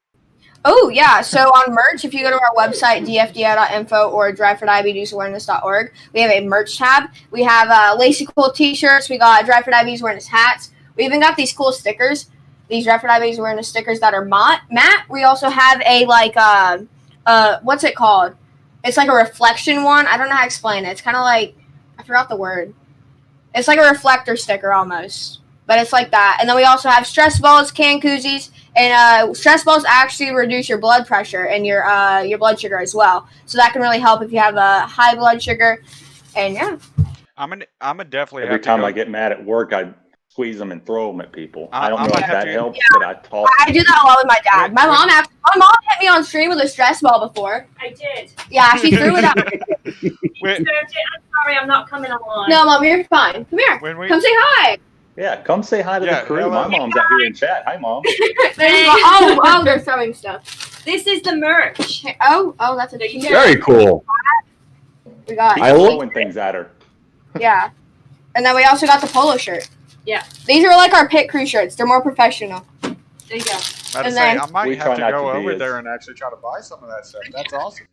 Oh, yeah. So on merch, if you go to our website, dfdi.info or drivefordiabetesawareness.org, we have a merch tab. We have Lacy cool t-shirts. We got Drive for Diabetes Awareness hats. We even got these cool stickers, these Drive for Diabetes Awareness stickers that are matte. We also have a, what's it called? It's like a reflection one. I don't know how to explain it. It's kind of like, I forgot the word. It's like a reflector sticker almost. But it's like that. And then we also have stress balls, can koozies, and stress balls actually reduce your blood pressure and your blood sugar as well. So that can really help if you have a high blood sugar. And yeah. I'm a definitely every time I get mad at work, I squeeze them and throw them at people. I don't know if that helps, but I talk. I do that a lot with my dad. My mom hit me on stream with a stress ball before. I did. Yeah, she threw it out. I'm sorry, I'm not coming along. No, Mom, you're fine. Come here. Come say hi. Yeah, come say hi to the crew. Hello. My mom's out here in chat. Hi, Mom. They're throwing stuff. This is the merch. Oh, that's a t-shirt. Very cool. We got. Keep throwing things at her. Yeah, and then we also got the polo shirt. Yeah. These are like our pit crew shirts. They're more professional. There you go. I might have to go over there and actually try to buy some of that stuff. That's awesome.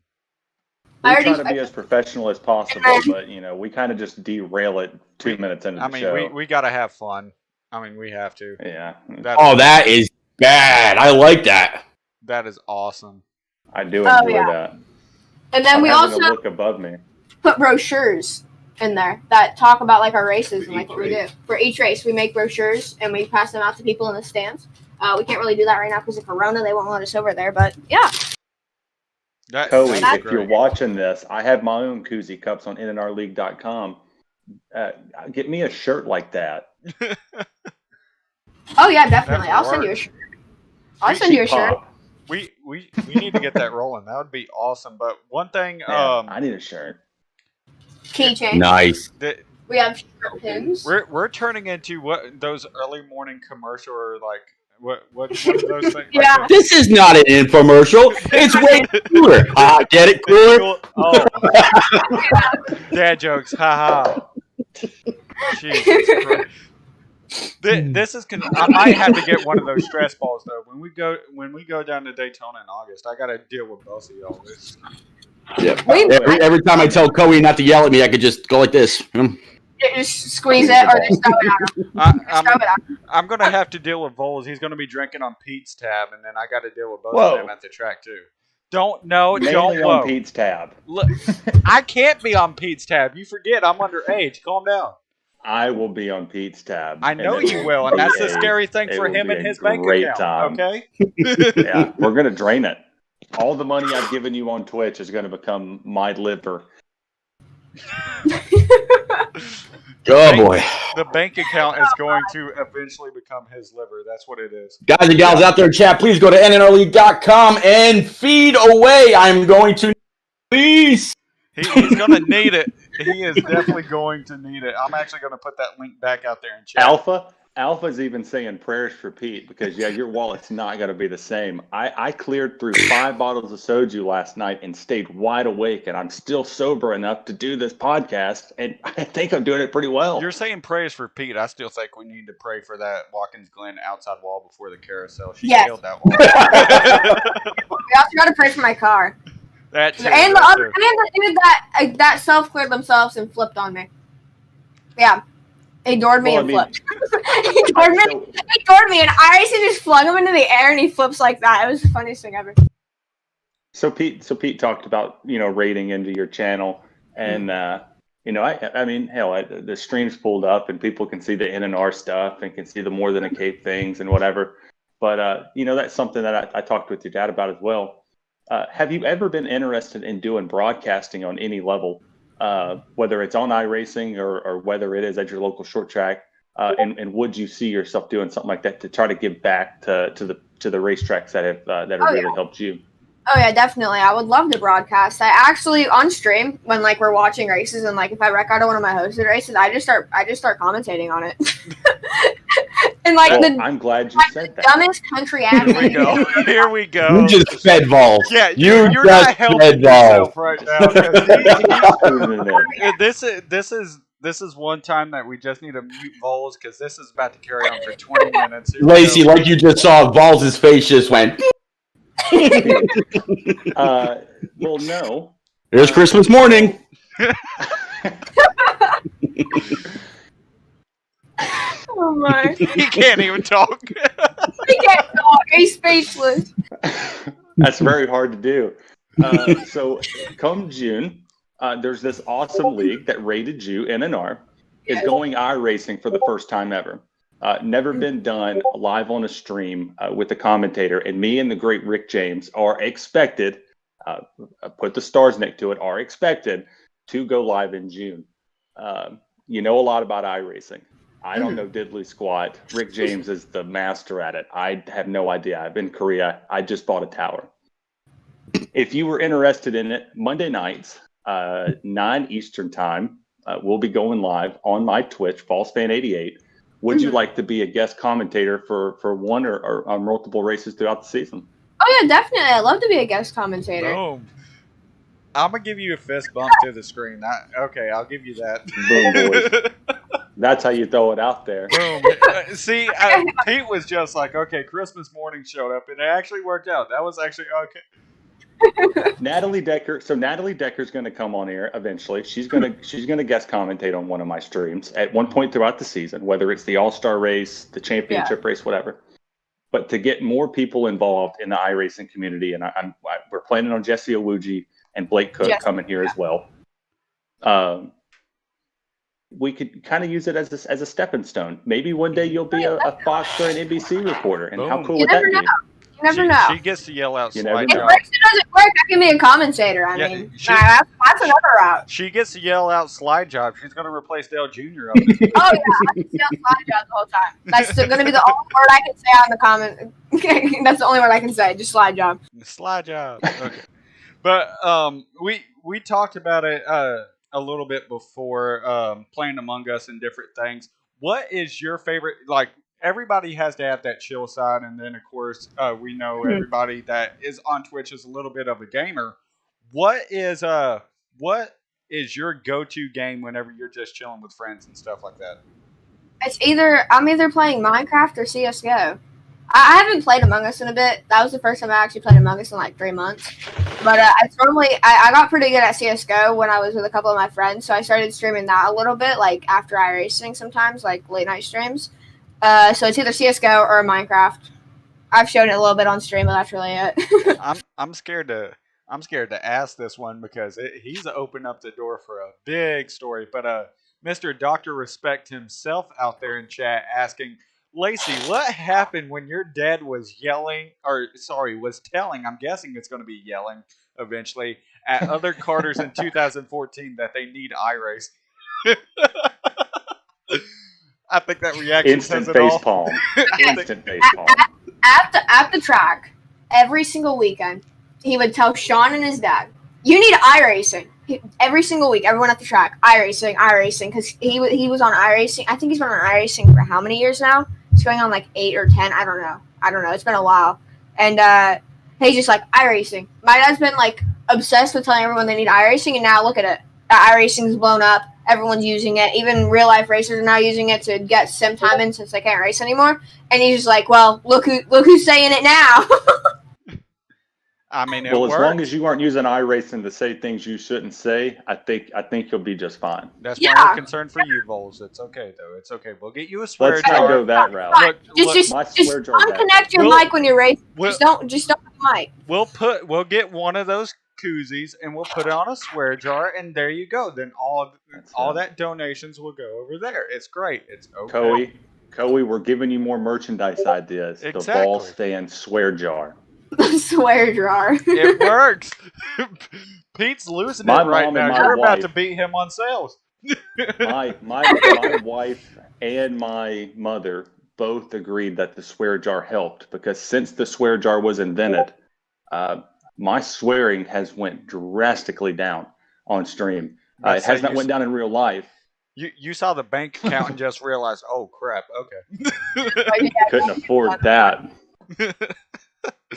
We try to be as professional as possible, but we kind of just derail it 2 minutes into the show. We got to have fun. I mean, we have to. Yeah. That is bad. I like that. That is awesome. I do enjoy that. And then we also look above me. Put brochures in there that talk about like our races and like what we do. For each race, we make brochures and we pass them out to people in the stands. We can't really do that right now because of Corona. They won't let us over there, but yeah. Cody, if you're watching this, I have my own koozie cups on nnrleague.com. Get me a shirt like that. Oh yeah, definitely. I'll send you a shirt. I'll send you a shirt. We need to get that rolling. That would be awesome. But one thing, I need a shirt. Keychain. Nice. We have shirt pins. We're turning into what those early morning commercial or like. What one of those things? Yeah. Like this is not an infomercial. It's way cooler. Get it, cooler? Oh. Dad jokes. Ha Jesus Christ. This is. I might have to get one of those stress balls though. When we go down to Daytona in August, I got to deal with both of y'all. Yeah. Every time I tell Coey not to yell at me, I could just go like this. Just squeeze it or just throw it out. I'm going to have to deal with Voles. He's going to be drinking on Pete's tab, and then I got to deal with both of them at the track, too. Don't on Pete's tab. Look, I can't be on Pete's tab. You forget I'm underage. Calm down. I will be on Pete's tab. I know and it you will, and that's the be scary thing it for will him be and a his bank great account. time. Okay. Yeah, we're gonna drain it. All the money I've given you on Twitch is going to become my liver. Oh boy. The bank account is going to eventually become his liver. That's what it is. Guys and gals out there in chat, please go to nnrleague.com and feed away. I'm going to please. He's going to need it. He is definitely going to need it. I'm actually going to put that link back out there in chat. Alpha's even saying prayers for Pete because, your wallet's not going to be the same. I cleared through 5 bottles of soju last night and stayed wide awake, and I'm still sober enough to do this podcast, and I think I'm doing it pretty well. You're saying prayers for Pete. I still think we need to pray for that Watkins Glen outside wall before the carousel. She nailed that one. We also got to pray for my car. That too. And the dude that self-cleared themselves and flipped on me. Yeah. He doored me and flipped. He doored me, and I just flung him into the air, and he flips like that. It was the funniest thing ever. So Pete talked about rating into your channel, and I mean, hell, the stream's pulled up, and people can see the NNR stuff and can see the more than a cape things and whatever. But that's something that I talked with your dad about as well. Have you ever been interested in doing broadcasting on any level? Whether it's on iRacing or whether it is at your local short track, and would you see yourself doing something like that to try to give back to the racetracks that have really helped you? Oh yeah, definitely. I would love to broadcast. I actually on stream when we're watching races and if I wreck out of one of my hosted races, I just start commentating on it. And I'm glad you said that. Dumbest country admin. Here we go. You just fed balls. Yeah, you're not just helping fed balls yourself right now. This is one time that we just need to mute Vols because this is about to carry on for 20 minutes. Lacy, like you just saw, Vols' face just went. Well, no. There's Christmas morning. Oh my! He can't even talk. He can't talk. He's speechless. That's very hard to do. So come June, there's this awesome league that rated you NNR is going iRacing for the first time ever. Never been done live on a stream with a commentator, and me and the great Rick James are expected, put the stars next to it, are expected to go live in June. You know a lot about iRacing. I don't know diddly squat. Rick James is the master at it. I have no idea. I'm in Korea. I just bought a tower. If you were interested in it, Monday nights, 9 Eastern time, we'll be going live on my Twitch, FallsFan88. Would you like to be a guest commentator for one or multiple races throughout the season? Oh yeah, definitely. I'd love to be a guest commentator. Boom. I'm gonna give you a fist bump to the screen. Okay, I'll give you that. Boom, boys. That's how you throw it out there. Boom. See, Pete was just like, okay, Christmas morning showed up, and it actually worked out. That was actually okay. Natalie Decker's going to come on air eventually. She's going to guest commentate on one of my streams at one point throughout the season, whether it's the All-Star race, the championship race, whatever. But to get more people involved in the iRacing community, and we're planning on Jesse Owuji and Blake Cook coming here as well. We could kind of use it as a stepping stone. Maybe one day you'll be a Fox or an NBC reporter, and how cool would that be? You never know. She gets to yell out If slide Brixton job. doesn't work, I can be a commentator. I mean, that's another route. She gets to yell out slide job. She's going to replace Dale Jr. Oh yeah, I can yell slide job the whole time. That's going to be the only word I can say on the comment. That's the only word I can say. Just slide job. Slide job. Okay. But we talked about it a little bit before, playing Among Us and different things. What is your favorite? Everybody has to have that chill side, and then of course we know everybody that is on Twitch is a little bit of a gamer. What is your go-to game whenever you're just chilling with friends and stuff like that? I'm either playing Minecraft or CS:GO. I haven't played Among Us in a bit. That was the first time I actually played Among Us in 3 months. But I got pretty good at CS:GO when I was with a couple of my friends, so I started streaming that a little bit, after iRacing sometimes, late night streams. So it's either CS:GO or Minecraft. I've shown it a little bit on stream, but that's really it. I'm scared to ask this one because he's opened up the door for a big story. But Mr. Dr. Respect himself out there in chat asking, Lacy, what happened when your dad was was telling, I'm guessing it's going to be yelling eventually, at other Carters in 2014 that they need iRace? I think that reaction Instant says it all. facepalm. Instant facepalm. At the track, every single weekend, he would tell Sean and his dad, "You need iRacing." Every single week, everyone at the track, iRacing, because he was on iRacing. I think he's been on iRacing for how many years now? It's going on like 8 or 10. I don't know. It's been a while, and he's just like iRacing. My dad's been like obsessed with telling everyone they need iRacing, and now look at it. iRacing's blown up. Everyone's using it. Even real life racers are now using it to get sim time in since they can't race anymore. And he's just like, well, look who's saying it now. I mean, Well, as long as you aren't using iRacing to say things you shouldn't say, I think you'll be just fine. That's my only concern for you, Vols. It's okay though. It's okay. We'll get you a swear Let's jar. not go that route. Just My swear jar unconnect your mic when you're racing. Just don't have the mic. We'll get one of those koozies and we'll put it on a swear jar, and there you go. Then all that donations will go over there. It's great. It's okay. Coey, we're giving you more merchandise ideas. Exactly. The ball stand swear jar. Swear jar. It works. Pete's losing My it right mom now. and my You're about wife- to beat him on sales. My wife and my mother both agreed that the swear jar helped, because since the swear jar was invented, my swearing has went drastically down on stream. It has not went down in real life. You saw the bank account and just realized, oh crap, okay. Couldn't afford that.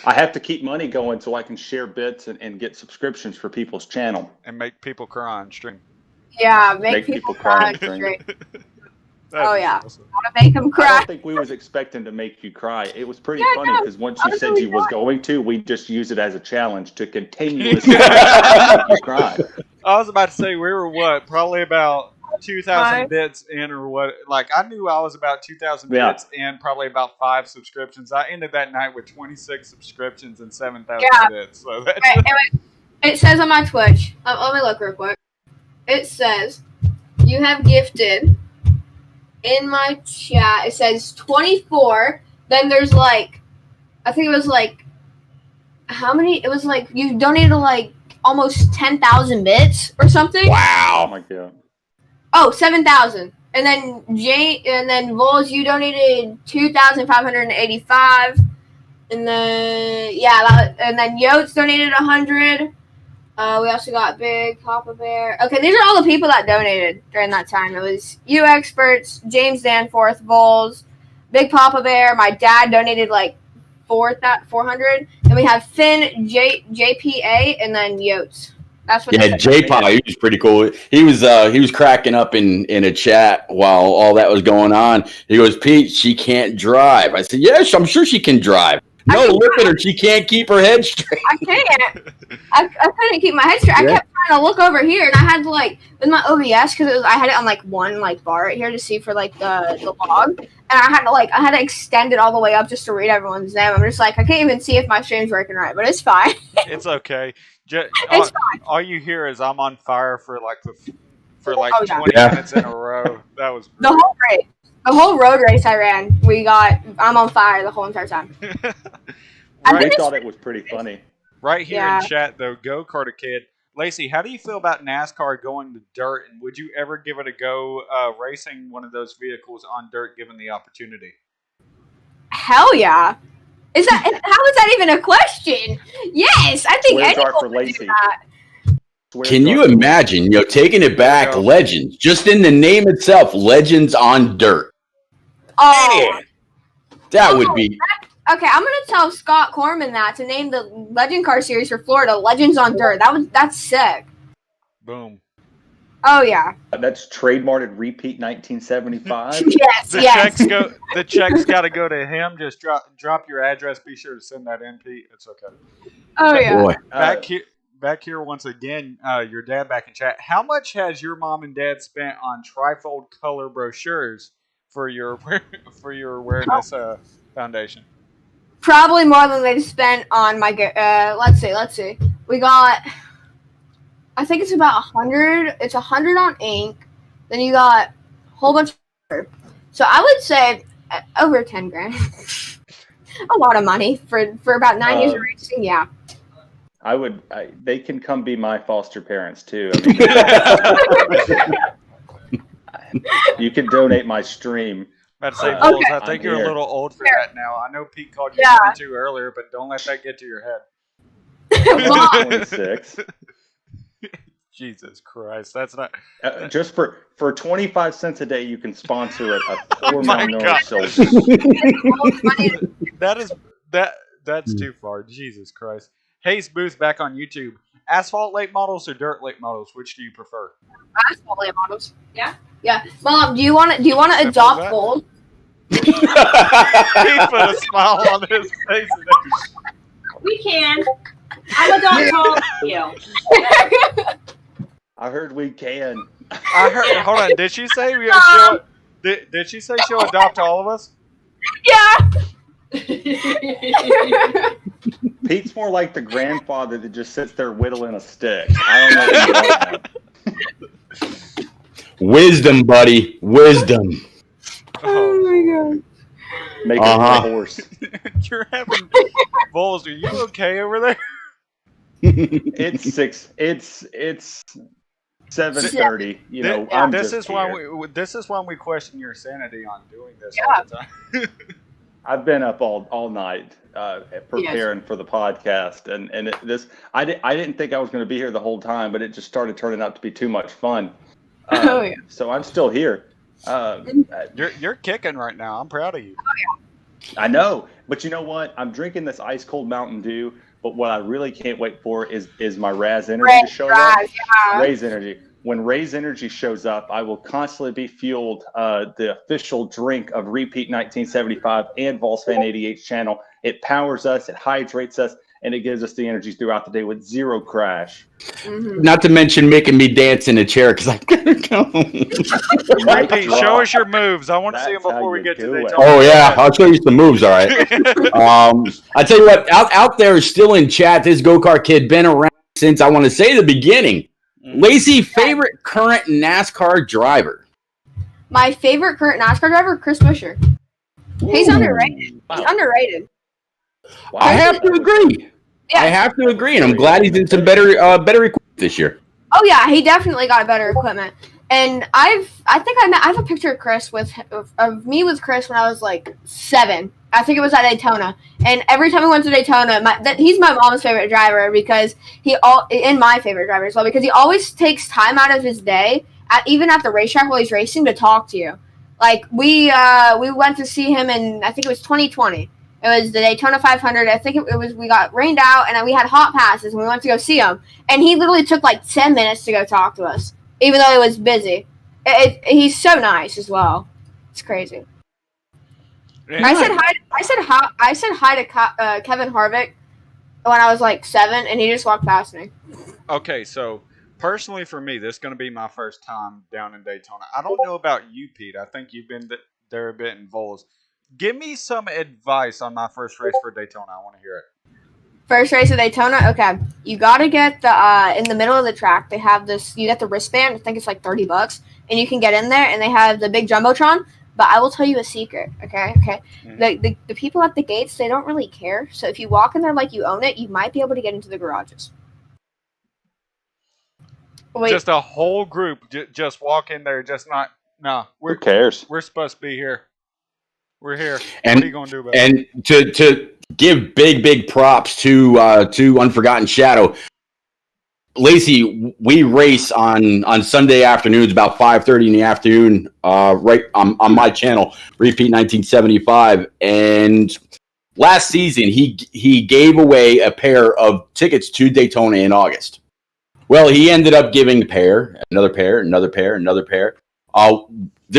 I have to keep money going so I can share bits and get subscriptions for people's channel. And make people cry on stream. Yeah, make people cry. Straight. Oh yeah, Awesome. want to make them I cry. don't think we was expecting to make you cry. It was pretty funny because once you said you was going to, we just used it as a challenge to continuously make you cry. I was about to say, we were probably about 2,000 bits in, or what? Like, I knew I was about 2,000 bits in, probably about 5 subscriptions. I ended that night with 26 subscriptions and 7,000 bits. So that's It says on my Twitch. Let me look real quick. It says you have gifted in my chat. It says 24. Then there's like, I think it was like, how many? It was like you donated like almost 10,000 bits or something. Wow. Oh my god. Oh, 7,000. And then Vols, you donated 2,585. And then and then Yotes donated 100. We also got Big Papa Bear. Okay, these are all the people that donated during that time. It was you Xperts, James Danforth, Vols, Big Papa Bear. My dad donated like 400. And we have Finn, JPA, and then Yotes. That's what. Yeah, J-Pop, he was pretty cool. He was cracking up in a chat while all that was going on. He goes, Pete, she can't drive. I said, yes, I'm sure she can drive. No, look at her. She can't keep her head straight. I can't. I couldn't keep my head straight. Yeah. I kept trying to look over here, and I had to like with my OBS because I had it on like one like bar right here to see for like the log, and I had to extend it all the way up just to read everyone's name. I'm just like I can't even see if my stream's working right, but it's fine. It's okay. It's fine. All you hear is I'm on fire for like 20 minutes in a row. That was The whole race. The whole road race I ran, I'm on fire the whole entire time. I thought it was pretty funny. Right here in chat, though, Go Carter Kid. Lacy, how do you feel about NASCAR going to dirt, and would you ever give it a go racing one of those vehicles on dirt given the opportunity? Hell yeah. How is that even a question? Yes, I think Swear jar anyone for would do Lacy. that. Can you imagine, taking it back, Legends, just in the name itself, Legends on dirt. Oh, Man, that would be. okay. I'm gonna tell Scott Corman that to name the Legend Car Series for Florida Legends on Dirt. That's sick. Boom. Oh yeah. That's trademarked repeat 1975. Yes. The checks got to go to him. Just drop your address. Be sure to send that in, Pete. It's okay. Oh yeah. Boy. Back here once again. Your dad back in chat. How much has your mom and dad spent on trifold color brochures for your awareness foundation? Probably more than they spent on my. Let's see. We got. I think it's about 100. It's 100 on ink. Then you got a whole bunch of. So I would say over 10 grand. A lot of money for about 9 years of racing. Yeah. They can come be my foster parents too. I mean, you can donate my stream. About to say, Bulls, I think you're a little old for that now. I know Pete called you 22 earlier, but don't let that get to your head. 26. Jesus Christ, that's not. Just for 25 cents a day, you can sponsor a poor my malnourished God. soldier. That's too far. Jesus Christ. Hayes Booth back on YouTube. Asphalt late models or dirt late models? Which do you prefer? Asphalt late models. Yeah. Yeah. Mom, do you want to adopt Gold? He put a smile on his face. We can. I'm a dog call you. I heard we can. I heard. Hold on. Did she say did she say she'll adopt all of us? Yeah. Pete's more like the grandfather that just sits there whittling a stick. I don't know if you want that. Wisdom, buddy. Wisdom. Oh my God. Make it a horse. You're having Bulls. Are you okay over there? It's 7:30. You know, this is when we question your sanity on doing this all the time. I've been up all night preparing for the podcast, and I didn't think I was going to be here the whole time, but it just started turning out to be too much fun. So I'm still here. You're kicking right now. I'm proud of you. I know, but you know what? I'm drinking this ice cold Mountain Dew. But what I really can't wait for is my Raz Energy to show up. Raze Energy. When Raze Energy shows up, I will constantly be fueled the official drink of Repeat 1975 and Volksfan 88's channel. It powers us, it hydrates us, and it gives us the energy throughout the day with zero crash. Mm-hmm. Not to mention making me dance in a chair because I gotta go. Pete, show us your moves. I want to see them before we get to Daytona. Oh yeah, I'll show you some moves. All right. I tell you what, out there still in chat. This go-kart kid been around since I want to say the beginning. Lacy, favorite current NASCAR driver? My favorite current NASCAR driver, Chris Buescher. He's underrated. Wow. He's underrated. Wow. I have to agree. Yeah. I have to agree, and I'm glad he's in some better equipment this year. Oh yeah, he definitely got better equipment. And I have a picture of Chris of me with Chris when I was like 7. I think it was at Daytona. And every time we went to Daytona, he's my mom's favorite driver because my favorite driver as well, because he always takes time out of his day, even at the racetrack while he's racing, to talk to you. Like we went to see him in, I think it was 2020. It was the Daytona 500. I think it was, we got rained out and we had hot passes and we went to go see him. And he literally took like 10 minutes to go talk to us, even though it was busy. He's so nice as well. It's crazy. Yeah. I said hi to Kevin Harvick when I was like 7, and he just walked past me. Okay, so personally for me, this is going to be my first time down in Daytona. I don't know about you, Pete. I think you've been there a bit in Vols. Give me some advice on my first race for Daytona. I want to hear it. First race of Daytona? Okay. You got to get the in the middle of the track. They have this, you get the wristband. I think it's like $30, and you can get in there, and they have the big Jumbotron. But I will tell you a secret, okay? Mm-hmm. The people at the gates, they don't really care. So if you walk in there like you own it, you might be able to get into the garages. Wait. Just a whole group just walk in there, just not, no. Who cares? We're supposed to be here. We're here. And, what are you going to do about it? And to give big props to Unforgotten Shadow, Lacy, we race on Sunday afternoons about 5:30 in the afternoon, right on my channel, Repeat 1975. And last season, he gave away a pair of tickets to Daytona in August. Well, he ended up giving a pair, another pair. There's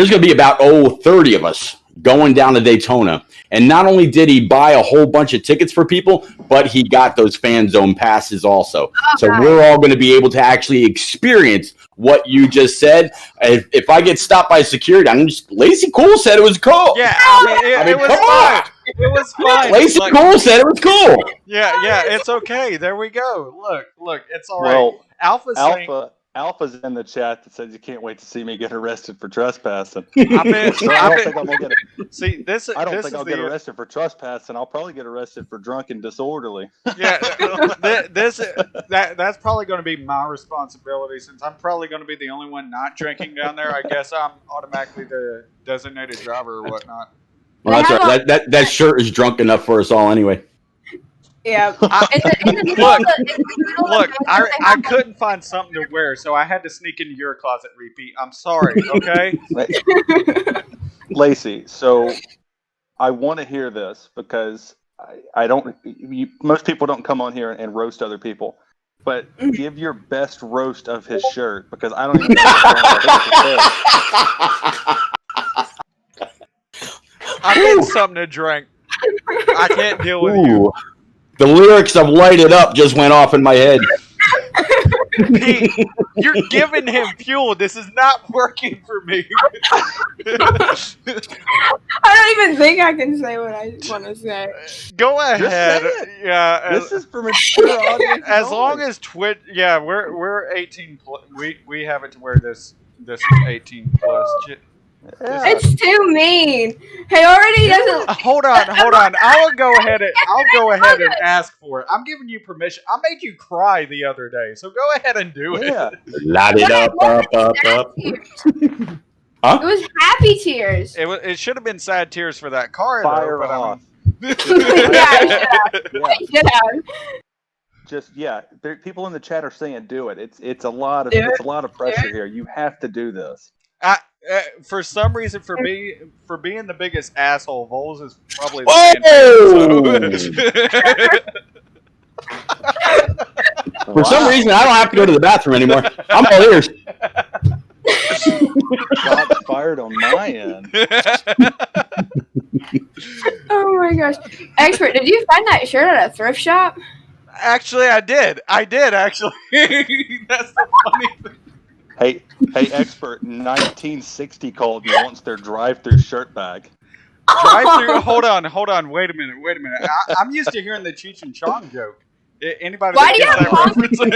going to be about 30 of us going down to Daytona. And not only did he buy a whole bunch of tickets for people, but he got those fan zone passes also. So we're all going to be able to actually experience what you just said. If I get stopped by security, Lacy Kuehl said it was cool. Yeah, it was fine. It was fine. Lacy Kuehl said it was cool. Yeah, it's okay. There we go. Look, it's all right. Well, Alpha Alpha's in the chat that says you can't wait to see me get arrested for trespassing. I don't think I'm gonna get it. See, this. I don't this think is I'll get arrested for trespassing. I'll probably get arrested for drunk and disorderly. Yeah, that's probably going to be my responsibility since I'm probably going to be the only one not drinking down there. I guess I'm automatically the designated driver or whatnot. Well, that's right. That shirt is drunk enough for us all anyway. Yeah. Look, I couldn't find something to wear, so I had to sneak into your closet, Repeat. I'm sorry, okay? Lacy, so I want to hear this because I don't. Most people don't come on here and roast other people, but give your best roast of his shirt because I don't even know. I need something to drink. I can't deal with you. The lyrics of "Light It Up" just went off in my head. Pete, you're giving him fuel. This is not working for me. I don't even think I can say what I want to say. Go ahead. Yeah. This is for mature audience. As long as Twitch, yeah, we're 18 plus. We have it to where this is 18 plus. Yeah. It's too mean. He already doesn't. Hold on. I'll go ahead and ask for it. I'm giving you permission. I made you cry the other day, so go ahead and do it. Yeah. Light it up. Huh? It was happy tears. It should have been sad tears for that car. Fire though, off. Just people in the chat are saying do it. It's a lot of pressure here. You have to do this. For some reason, for being the biggest asshole, Vols is probably the For some reason, I don't have to go to the bathroom anymore. I'm all ears. Shots fired on my end. Oh my gosh. Expert, did you find that shirt at a thrift shop? Actually, I did. Actually. That's the funny thing. Hey, Expert, 1960 called me wants their drive-through shirt bag. Drive-through? Hold on. Wait a minute. I'm used to hearing the Cheech and Chong joke. Anybody Why do you that have reference? Yeah,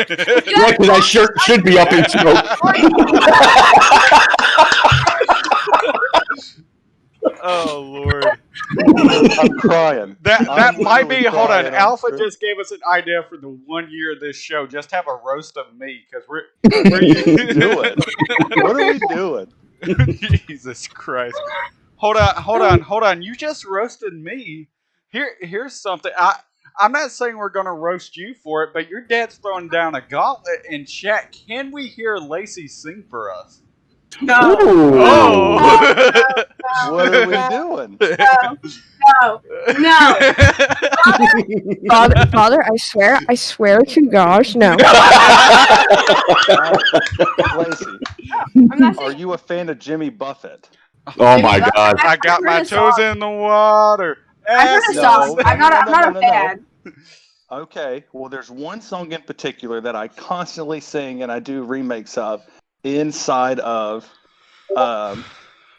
because that shirt should be up in smoke. Oh, Lord. I'm crying. That might be. Hold on. crying. Alpha just gave us an idea for the 1 year of this show. Just have a roast of me because we're Do it. What are we doing? Jesus Christ. Hold on. You just roasted me. Here's something. I'm not saying we're going to roast you for it, but your dad's throwing down a gauntlet in chat. Can we hear Lacy sing for us? No. Oh. What are we doing? No. Father, I swear to gosh, no. Lacy, are you a fan of Jimmy Buffett? Oh my God! I got my toes in the water. I've heard a song. I'm not a fan. Okay, well, there's one song in particular that I constantly sing and I do remakes of inside of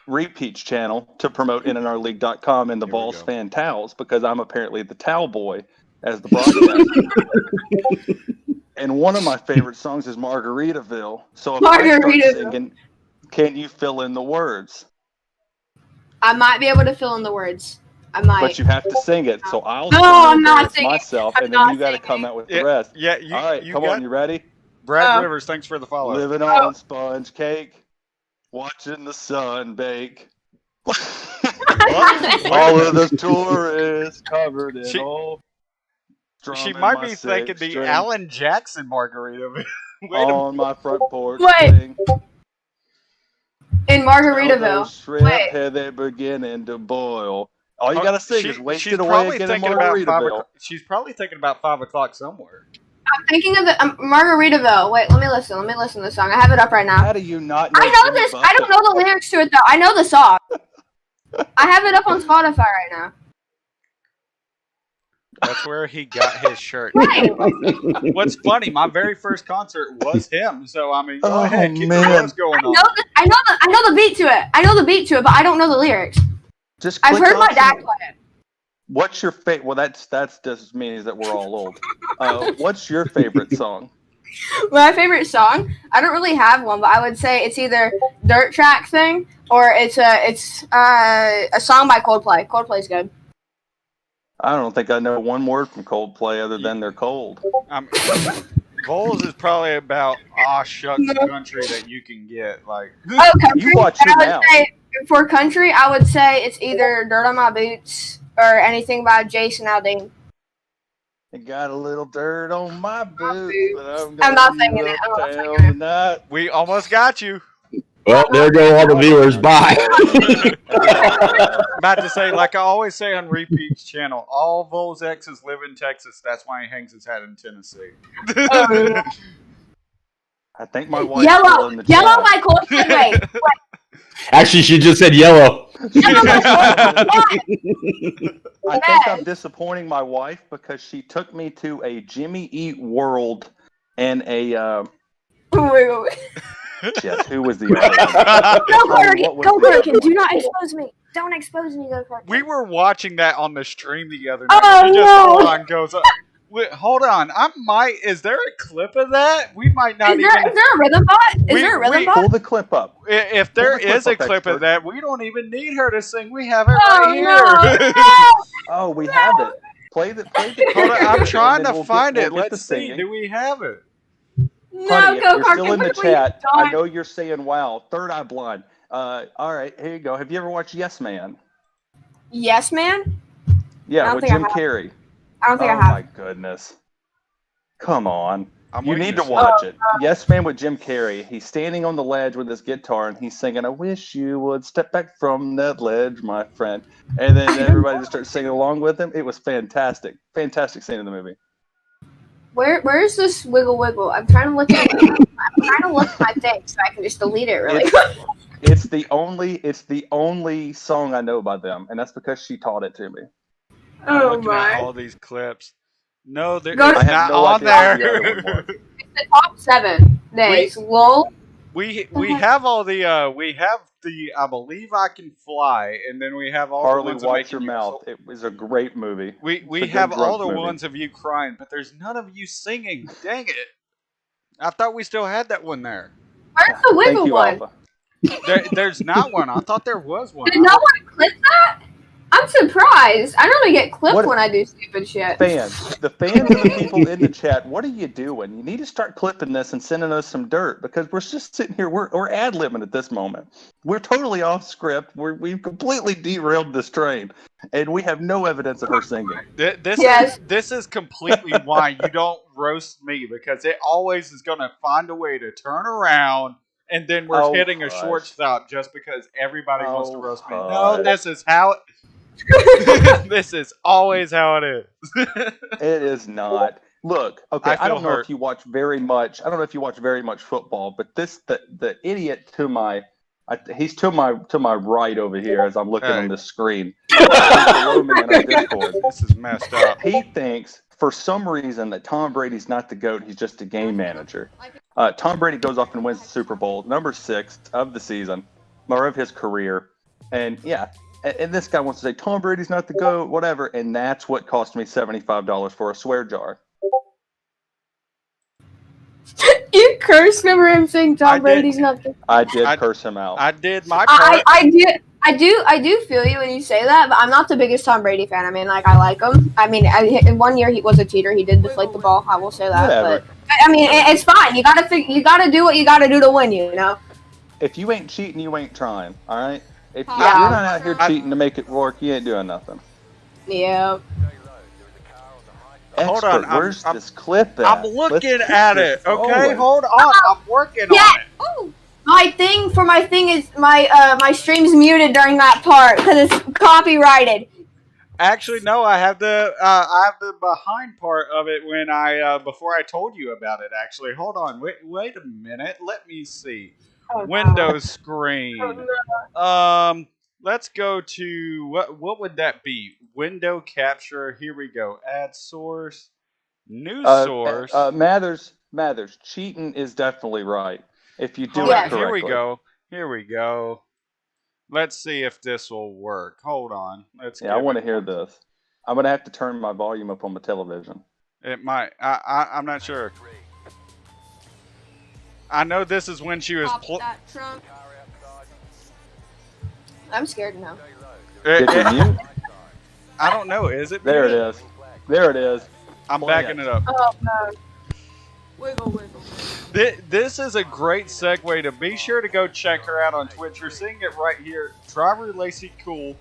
Repeat's channel to promote nnrleague.com and the Balls fan towels because I'm apparently the towel boy as the broadcaster. And one of my favorite songs is Margaritaville. So if I start singing, can you fill in the words? I might be able to fill in the words. I might. But you have to sing it. So I'll I'm not singing myself, I'm and then not you got to singing. come out with the rest. Yeah. All right, come on. You ready? Brad Rivers, thanks for the follow. Living on sponge cake, watching the sun bake. All of the tourists covered in oil. She might be thinking the Alan Jackson Margarita. On my front porch. Wait. In Margaritaville. Shrimp had they beginning to boil. All you gotta sing is wasted away again in Margaritaville. She's probably thinking about 5 o'clock somewhere. I'm thinking of the Margaritaville. Wait, let me listen to the song. I have it up right now. How do you not know I know this. I don't know the lyrics to it though. I know the song. I have it up on Spotify right now. That's where he got his shirt. Right. What's funny, my very first concert was him. So I mean, go ahead, keep what's going on. I know the beat to it. I know the beat to it, but I don't know the lyrics. I've heard my dad play it. What's your favorite? Well, that's just means that we're all old. What's your favorite song? My favorite song, I don't really have one, but I would say it's either Dirt Track Thing or it's a song by Coldplay. Coldplay's good. I don't think I know one word from Coldplay other than they're cold. Vols is probably about shucks country that you can get. Like country. You watch it now. For country, I would say it's either Dirt on My Boots or anything by Jason Aldean. I got a little dirt on my boots, but I'm not singing it. Tonight. we almost got you. Well, there go all the viewers. Bye. About to say, like I always say on Repeat's channel, all Vols exes live in Texas. That's why he hangs his hat in Tennessee. I think my wife Yellow by Coldplay. Wait. Actually, she just said yellow. I think I'm disappointing my wife because she took me to a Jimmy Eat World and a. Yes, who was the other one? Go Gurkin. Do not expose me. Don't expose me, Go Gurkin. We were watching that on the stream the other Oh, night. She just no. hold on, goes up. Wait, hold on. Is there a clip of that? We might not Is there a rhythm bot? Is there a rhythm bot? Pull the clip up. If there is a clip of that, we don't even need her to sing. We have it right here. Oh, we have it. Play the Hold on, I'm trying and then to we'll find get- it. we'll get Let's the see. singing. Do we have it? No, Honey, if Go you're Gurkin. still in the what have chat, we I done? know you're saying, wow, Third Eye Blind. All right, here you go. Have you ever watched Yes Man? Yes, man. I Yeah, don't with think I Jim have. Carrey. I don't think Oh, I have. my goodness. Come on. I'm You waiting need to see. watch it. Yes Man with Jim Carrey. He's standing on the ledge with his guitar and he's singing, I wish you would step back from that ledge, my friend. And then everybody just starts singing along with him. It was fantastic. Fantastic scene in the movie. Where is this wiggle wiggle? I'm trying to look at my thing so I can just delete it really quick. It's the only song I know by them, and that's because she taught it to me. I'm Oh looking at my. all these clips. No, it's Go- I have not no on idea who the other one there. was. It's the top 7 days. Lol. We have all the I Believe I Can Fly, and then we have all the Harley, ones of watch Making your You mouth. It was a great movie. We It's a good have all drunk the movie. ones of you crying, but there's none of you singing. Dang it! I thought we still had that one there. Where's the Thank wiggle you, one? Alpha. There's not one. I thought there was one. Did no one clip that? I'm surprised. I normally get clipped What- when I do stupid shit. The fans and the people in the chat, what are you doing? You need to start clipping this and sending us some dirt because we're just sitting here, we're ad-libbing at this moment. We're totally off script. We've completely derailed this train, and we have no evidence of her singing. This is completely why you don't roast me, because it always is going to find a way to turn around, and then we're hitting a short stop just because everybody wants to roast me. No, this is how this is always how it is. It is not. Look, okay, I don't know hurt. if you watch very much. I don't know if you watch very much football, but the idiot to my he's to my right over here as I'm looking on the screen. Below me in our Discord. This is messed up. He thinks for some reason that Tom Brady's not the GOAT. He's just a game manager. Tom Brady goes off and wins the Super Bowl, number 6 of the season, or of his career, and yeah. And this guy wants to say Tom Brady's not the GOAT, whatever, and that's what cost me $75 for a swear jar. You cursed over him saying Tom Brady's not the. I did curse him out. I did my part. I do feel you when you say that, but I'm not the biggest Tom Brady fan. I mean, like, I like him. I mean, in 1 year he was a cheater. He did deflate the ball. I will say that. Whatever. But I mean, it's fine. You gotta do what you gotta do to win. You know. If you ain't cheating, you ain't trying. All right. If you're Yeah. not out here cheating to make it work, you ain't doing nothing. Yeah. Hold on, Where's this clip at? I'm looking at it. Okay, going. hold on. I'm working on it. Ooh. My thing is my stream's muted during that part because it's copyrighted. Actually, no. I have the behind part of it when I before I told you about it. Actually, hold on. Wait a minute. Let me see. Oh, Windows screen. Oh, no. Let's go to what would that be? Window capture. Here we go. Add source. News source. Mathers, cheating is definitely right if you do Hold it on, correctly. Here we go. Let's see if this will work. Hold on. I want to hear this. I'm gonna have to turn my volume up on the television. It might. I'm not sure. I know this is when she was. Pop that trunk. I'm scared now. Did it mute? I don't know. Is it? There it muted? is. There it is. I'm Play backing it. it up. Oh no. Wiggle, wiggle. This is a great segue to be sure to go check her out on Twitch. You're seeing it right here. Driver Lacy Kuehl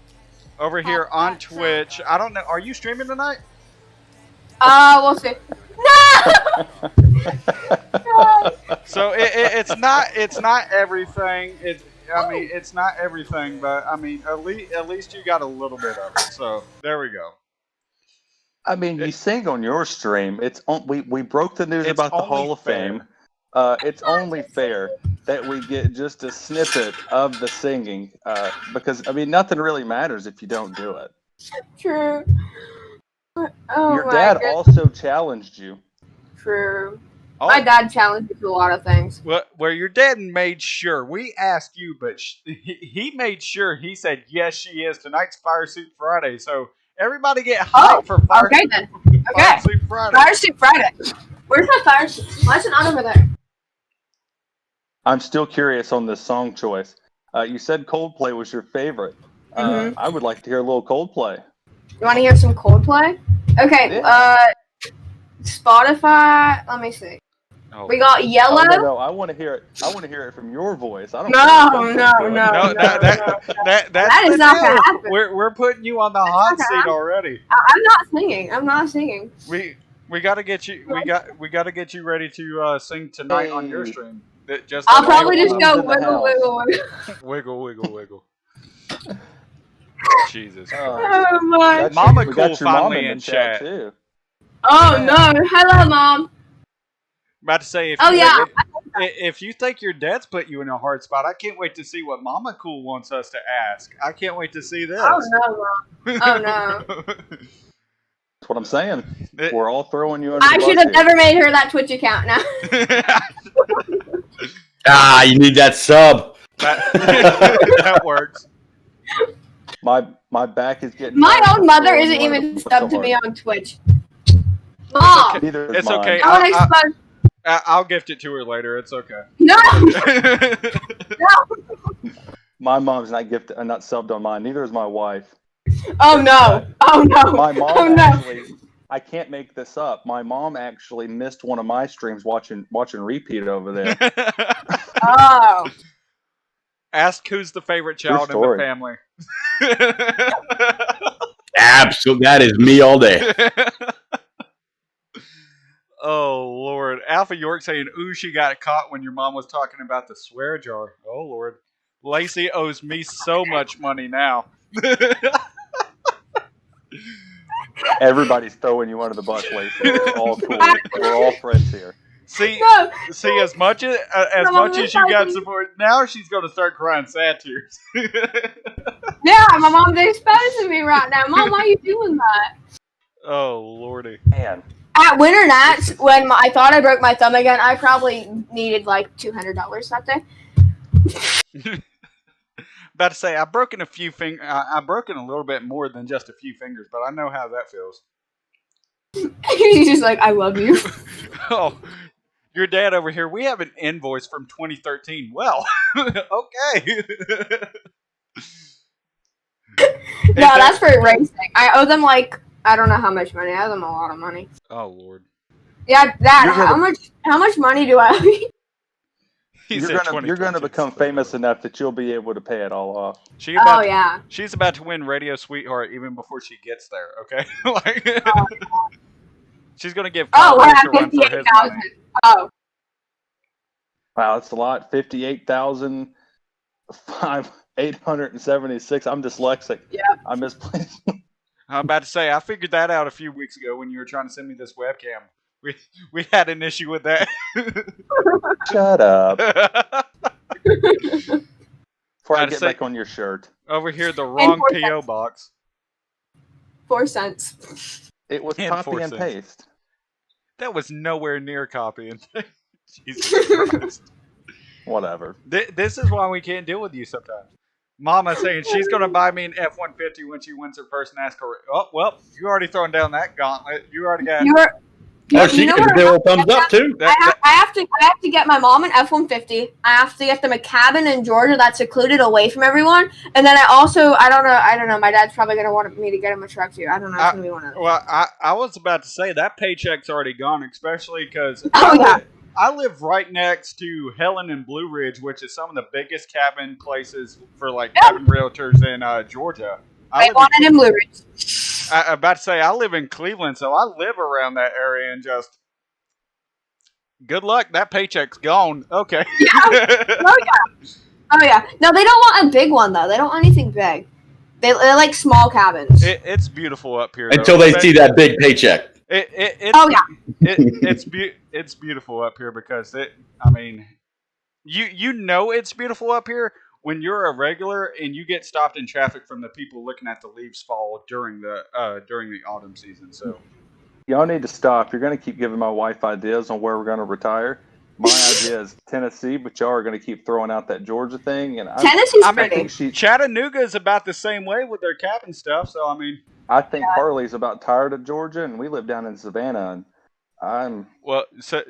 over here on Twitch. I don't know. Are you streaming tonight? We'll see. No! No! So it's not everything. It's not everything, but I mean at least you got a little bit of it. So there we go. I mean, you sing on your stream. We broke the news It's about the only Hall of fair. Fame. It's only fair that we get just a snippet of the singing, because I mean, nothing really matters if you don't do it. True. Oh Your my dad goodness. also challenged you. True. Oh, My dad challenged me to a lot of things. where your dad made sure we asked you, but he made sure. He said yes, she is. Tonight's Fire Suit Friday, so everybody get hyped for Fire Okay then. Okay. Fire Suit Friday. Fire suit Friday. Where's my fire suit? Why is it not over there? I'm still curious on this song choice. You said Coldplay was your favorite. Mhm. I would like to hear a little Coldplay. You want to hear some Coldplay? Okay. Yeah. Spotify. Let me see. Oh. We got Yellow. Oh, no, I want to hear it. I want to hear it from your voice. I don't. No, care if no, I'm No, that's That is the not deal. gonna happen. We're putting you on the hot not gonna seat happen. already. I'm not singing. I'm not singing. We got to get you. We got to get you ready to sing tonight on your Hey. stream. Just I'll like- probably just Mom's go in the wiggle, house. wiggle, wiggle. wiggle, wiggle. Jesus. Oh my. Mama we got Cool your mom finally in in the chat chat. too. Oh no. Hello, Mom. About to say, Oh, yeah. if you think your dad's put you in a hard spot, I can't wait to see what Mama Cool wants us to ask. I can't wait to see this. Oh no, Mom. Oh no. That's what I'm saying. It- We're all throwing you under I the should bus have here. never made her that Twitch account now. You need that sub. that works. My back is getting. My tired own of mother throwing isn't you under even the bus subbed so to me hard. on Twitch. Mom, Neither is It's mine. okay. I want to expose. I'll gift it to her later. It's okay. No, no. My mom's not subbed on mine. Neither is my wife. Oh no. Oh no. My mom Oh no. actually. I can't make this up. My mom actually missed one of my streams watching repeat over there. Oh. Ask who's the favorite child in the story. family. Absolutely. That is me all day. Oh, Lord. Alpha York saying, ooh, she got caught when your mom was talking about the swear jar. Oh, Lord. Lacy owes me so much money now. Everybody's throwing you under the bus, Lacy. It's all cool. We're all friends here. See, No. as much as Mom, you got support, now she's going to start crying sad tears. Yeah, my mom's exposing me right now. Mom, why are you doing that? Oh, Lordy. Man, At Winter Nights, when I thought I broke my thumb again, I probably needed like $200 that day. About to say, I've broken a few fingers. I've broken a little bit more than just a few fingers, but I know how that feels. He's just like, I love you. Oh, your dad over here. We have an invoice from 2013. Well, okay. No, that's for racing. I owe them like, I don't know how much money. I owe them a lot of money. Oh, Lord. Yeah, Dad, You're gonna- how much money do I owe you? He you're said gonna 2013. become famous enough that you'll be able to pay it all off. Oh, yeah. She's about to win Radio Sweetheart even before she gets there. Okay, like she's gonna give. Oh, we're Kyle at a run for his 58,000. money. Oh. Wow, that's a lot. 58,876. I'm dyslexic. Yeah. I misplaced. I'm about to say I figured that out a few weeks ago when you were trying to send me this webcam. We had an issue with that. Shut up. Before I I'd get say- back on your shirt. Over here, the wrong 4 PO cents. box. 4 cents. It was And copy 4 and cents. paste. That was nowhere near copying. Jesus Christ. Whatever. This is why we can't deal with you sometimes. Mama saying she's going to buy me an F-150 when she wins her first NASCAR. Oh, well, you already thrown down that gauntlet. You already got... Oh, she know can what do a thumbs up too. I have to get my mom an F-150. I have to get them a cabin in Georgia that's secluded away from everyone. And then I don't know. My dad's probably gonna want me to get him a truck too. I don't know. It's gonna be one of those. Well, I was about to say that paycheck's already gone, especially because I live right next to Helen and Blue Ridge, which is some of the biggest cabin places for like cabin realtors in Georgia. I want it in Blue Ridge. I'm about to say I live in Cleveland, so I live around that area, and just good luck. That paycheck's gone. Okay. Oh yeah. No, they don't want a big one though. They don't want anything big. They like small cabins. It's beautiful up here until they see that big paycheck. It's beautiful up here because you know it's beautiful up here when you're a regular and you get stopped in traffic from the people looking at the leaves fall during the autumn season. So y'all need to stop. You're going to keep giving my wife ideas on where we're going to retire. My idea is Tennessee, but y'all are going to keep throwing out that Georgia thing. And Tennessee's pretty. Chattanooga is about the same way with their cabin stuff. So I think Harley's about tired of Georgia, and we live down in Savannah. And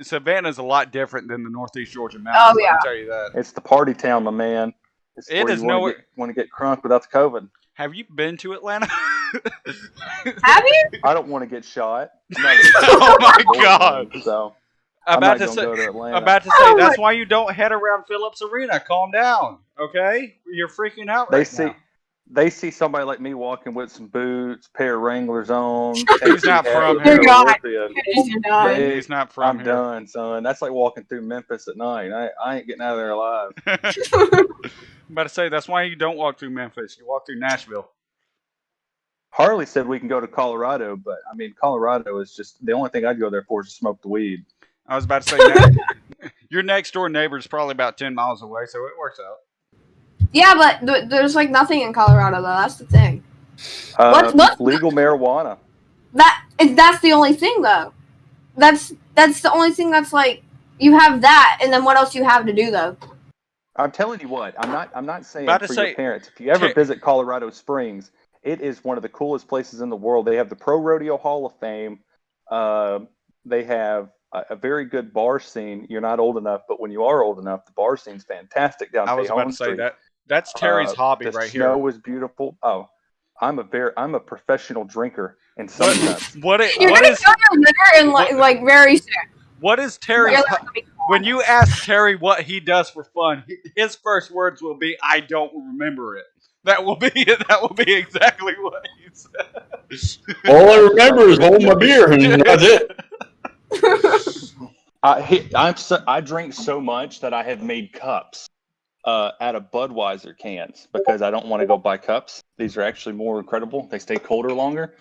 Savannah's a lot different than the Northeast Georgia mountains. Oh yeah, I'll tell you that. It's the party town, my man. It's it where is you want to get crunk without the COVID. Have you been to Atlanta? Have you? I don't want to get shot. Oh my God! So I'm about to say that's why you don't head around Phillips Arena. Calm down, okay? You're freaking out now. They see somebody like me walking with some boots, pair of Wranglers on. He's not from here. He's not from here. I'm done, son. That's like walking through Memphis at night. I ain't getting out of there alive. I'm about to say, that's why you don't walk through Memphis. You walk through Nashville. Harley said we can go to Colorado, but Colorado is just the only thing I'd go there for is to smoke the weed. I was about to say, your next door neighbor is probably about 10 miles away, so it works out. Yeah, but there's like nothing in Colorado though. That's the thing. Legal marijuana. That's the only thing though. That's the only thing that's like you have that, and then what else do you have to do though? I'm telling you what. I'm not saying your parents. If you ever visit Colorado Springs, it is one of the coolest places in the world. They have the Pro Rodeo Hall of Fame. They have a very good bar scene. You're not old enough, but when you are old enough, the bar scene's fantastic down. I was about to say that. That's Terry's hobby right here. The snow was beautiful. Oh, I'm a professional drinker in some sense. You're gonna kill your liver in like very soon. What is Terry? When you ask Terry what he does for fun, his first words will be, "I don't remember it." That will be exactly what he said. All I remember is holding my beer, and that's it. I drink so much that I have made cups out of Budweiser cans because I don't want to go buy cups. These are actually more incredible. They stay colder longer.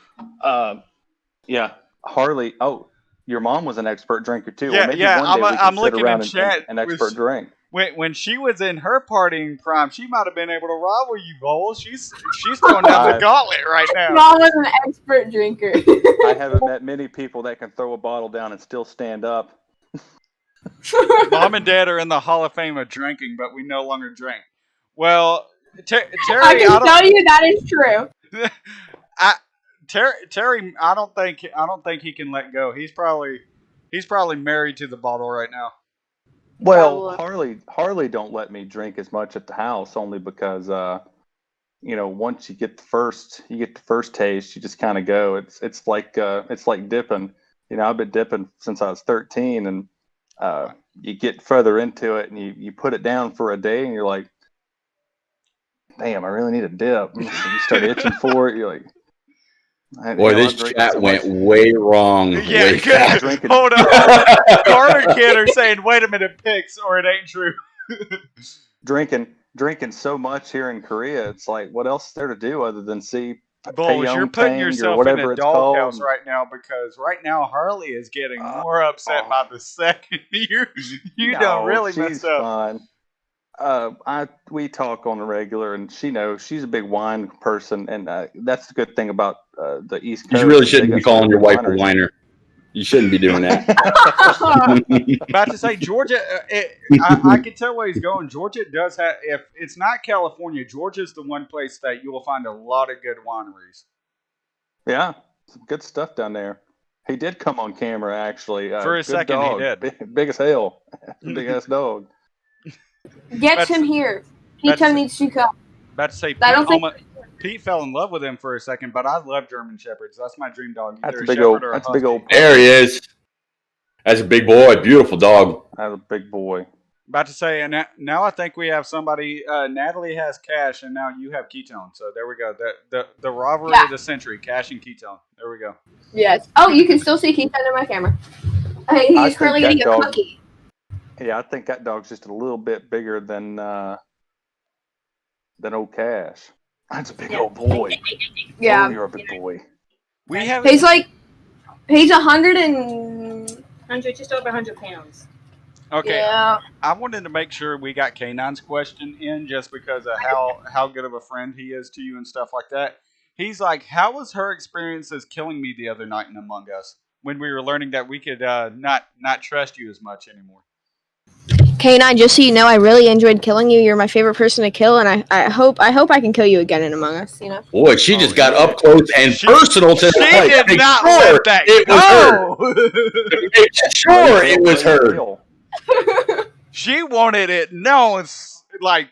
Yeah, Harley. Oh, your mom was an expert drinker too. Yeah, well, maybe one day I'm looking in chat. An expert drink. When she was in her partying prime, she might have been able to rival you, Bowles. She's throwing down the gauntlet right now. Mom was an expert drinker. I haven't met many people that can throw a bottle down and still stand up. Mom and Dad are in the Hall of Fame of drinking, but we no longer drink. Well, Terry, I can tell you that is true. Terry, I don't think he can let go. He's probably married to the bottle right now. Well, Harley don't let me drink as much at the house only because once you get the first taste, you just kind of go. It's like dipping. I've been dipping since I was 13, and you get further into it, and you put it down for a day, and you're like, damn, I really need a dip. And you start itching for it. You're like, boy, this chat went way wrong. Yeah, hold on. Carter and Kid are saying, wait a minute, Pix, or it ain't true. Drinking so much here in Korea, it's like, what else is there to do other than see Bowles, you're putting yourself in a doghouse right now because right now Harley is getting more upset by the second. You don't really mess up. Fine. We talk on the regular, and she knows she's a big wine person, and that's the good thing about the East Coast. You really shouldn't be calling your wife a whiner. You shouldn't be doing that. About to say, Georgia, I can tell where he's going. Georgia does have, if it's not California, Georgia's the one place that you will find a lot of good wineries. Yeah, some good stuff down there. He did come on camera, actually. For a Good second, dog. he did. Big as hell. Big ass dog. Get him here. Keto needs to come. About to say, I don't think. Pete fell in love with him for a second, but I love German Shepherds. That's my dream dog. That's Either a big shepherd old. or a That's a big husky. old. There he is. That's a big boy. Beautiful dog. That's a big boy. About to say, and now I think we have somebody. Natalie has Cash, and now you have Ketone. So there we go. The rivalry of the century, Cash and Ketone. There we go. Yes. Oh, you can still see Keith under my camera. He's currently think eating that a dog- cookie. Yeah, I think that dog's just a little bit bigger than old Cash. That's a big old boy. Yeah. Oh, you're a big boy. We have. He's 100 and 100, just over 100 pounds. Okay. yeah. I wanted to make sure we got K9's question in just because of how good of a friend he is to you and stuff like that. He's like, how was her experience as killing me the other night in Among Us when we were learning that we could not trust you as much anymore? K9, just so you know, I really enjoyed killing you. You're my favorite person to kill, and I hope I can kill you again in Among Us. You know. Boy, she just got up close and personal to the She fight. did Make not sure let that it was her. go. Make sure it was her. She wanted it known, like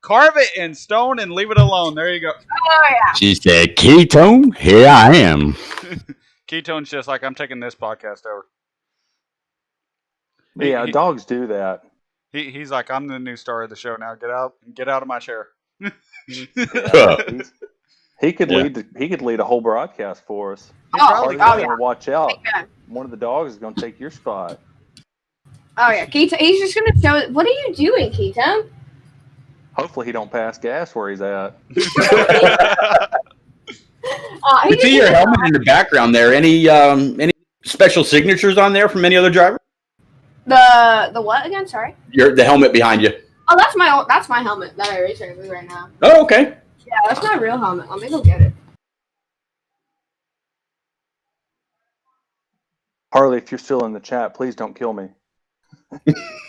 carve it in stone and leave it alone. There you go. Oh yeah. She said, Ketone, here I am. Ketone's just like, I'm taking this podcast over. Yeah, dogs do that. He's like, I'm the new star of the show now. Get out of my chair. He could lead a whole broadcast for us. Oh yeah. Watch out. Yeah. One of the dogs is going to take your spot. Oh yeah. Keto, he's just gonna show it. What are you doing, Keto? Hopefully he don't pass gas where he's at. I see your helmet in the background there. Any special signatures on there from any other driver? The what again? Sorry. The helmet behind you. Oh, that's my helmet that I race with right now. Oh, okay. Yeah, that's my real helmet. Let me go get it. Harley, if you're still in the chat, please don't kill me.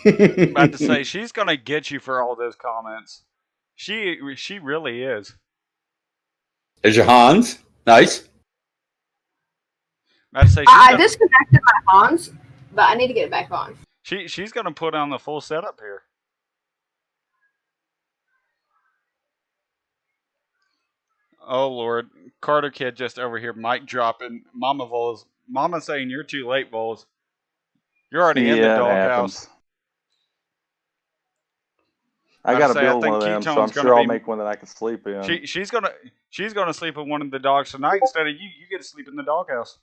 About to say, she's gonna get you for all those comments. She really is. There's your Hans. Nice. About to say, I disconnected my Hans, but I need to get it back on. she's gonna put on the full setup here. Oh Lord, Carter kid just over here, mic dropping. Mama saying you're too late, Vols. You're already in the doghouse. I got to build one of them, so I'm sure I'll make one that I can sleep in. She's gonna sleep with one of the dogs tonight instead of you. You get to sleep in the doghouse.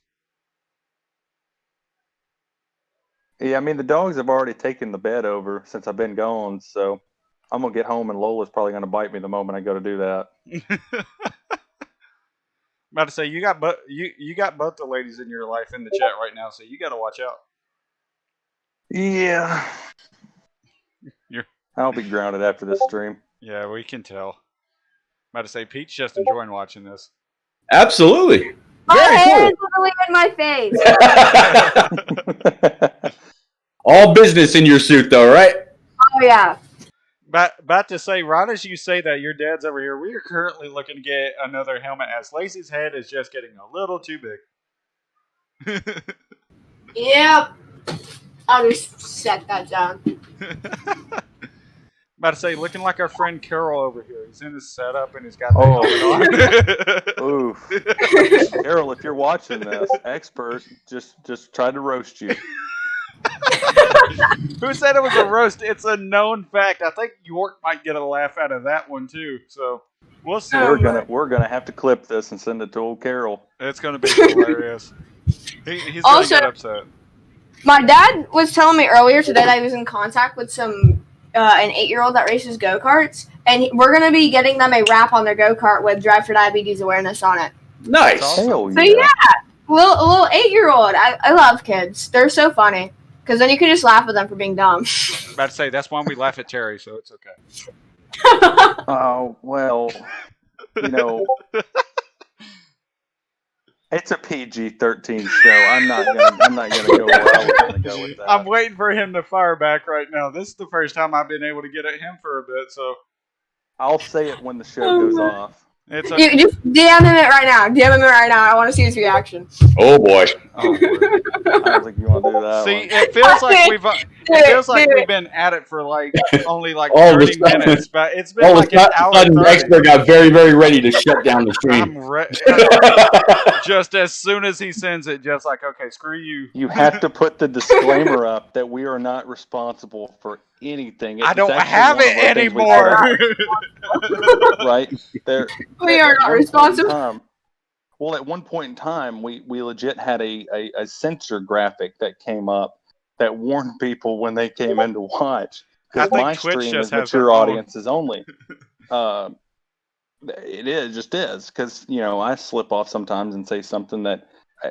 Yeah, I mean the dogs have already taken the bed over since I've been gone, so I'm gonna get home and Lola's probably gonna bite me the moment I go to do that. About to say you got both the ladies in your life in the chat right now, so you got to watch out. Yeah. I'll be grounded after this stream. Yeah, we can tell. About to say Pete's just enjoying watching this. Absolutely. My Very hair cool. is literally in my face. All business in your suit, though, right? Oh yeah. About to say, right as you say that, your dad's over here. We are currently looking to get another helmet as Lacy's head is just getting a little too big. Yep. I'll just set that down. About to say, looking like our friend Carol over here. He's in his setup and he's got the helmet on. Oof. Carol, if you're watching this, Xperts just tried to roast you. Who said it was a roast? It's a known fact. I think York might get a laugh out of that one too. So we'll see. We're gonna have to clip this and send it to old Carol. It's gonna be hilarious. He's gonna get upset. My dad was telling me earlier today that he was in contact with an 8-year-old that races go-karts, and we're gonna be getting them a wrap on their go-kart with Drive for Diabetes awareness on it. Nice. Hell So yeah, a little 8-year-old. I love kids. They're so funny. Because then you can just laugh at them for being dumb. About to say, that's why we laugh at Terry, so it's okay. Oh, well, it's a PG-13 show. I'm not gonna go where I was gonna go with that. I'm waiting for him to fire back right now. This is the first time I've been able to get at him for a bit, so I'll say it when the show goes off. It's You just DM him it right now. DM him it right now. I want to see his reaction. Oh boy. oh, Lord. I don't think you want to do that. See, one. it feels like we've been at it for like only like All of a 30 sudden- minutes, but it's been All like of an a hour. sudden, 30. Expert got very, very ready to shut down the stream. Just as soon as he sends it, just like, okay, screw you. You have to put the disclaimer up that we are not responsible for anything. I It's don't actually have one it of our things we anymore. said, right? There, We are at not one point in responsible. time- well, at one point in time, we legit had a censor graphic that came up that warned people when they came in to watch. I Because think my Twitch stream just is has mature their own. audiences only. It just is. Because, I slip off sometimes and say something that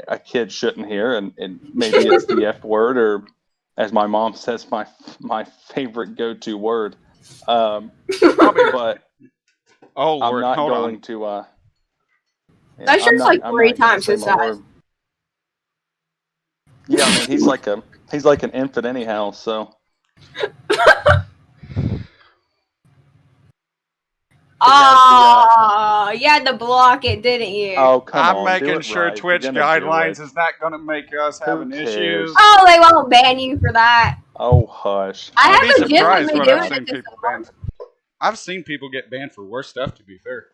a kid shouldn't hear. And maybe it's the F word, or as my mom says, my favorite go-to word. But Oh, Lord, I'm not hold going on. to... That shirt's like I'm 3 not gonna times say his my size. word. Yeah, I mean he's like an infant anyhow. So Oh, you had to block it, didn't you? come I'm on, do making it sure right. If Twitch you're gonna do guidelines it. is not going to make us having cares? issues. Oh, they won't ban you for that. Oh hush! I I'd be have legitimately surprised when doing I've it seen to people someone. banned. I've seen people get banned for worse stuff, to be fair.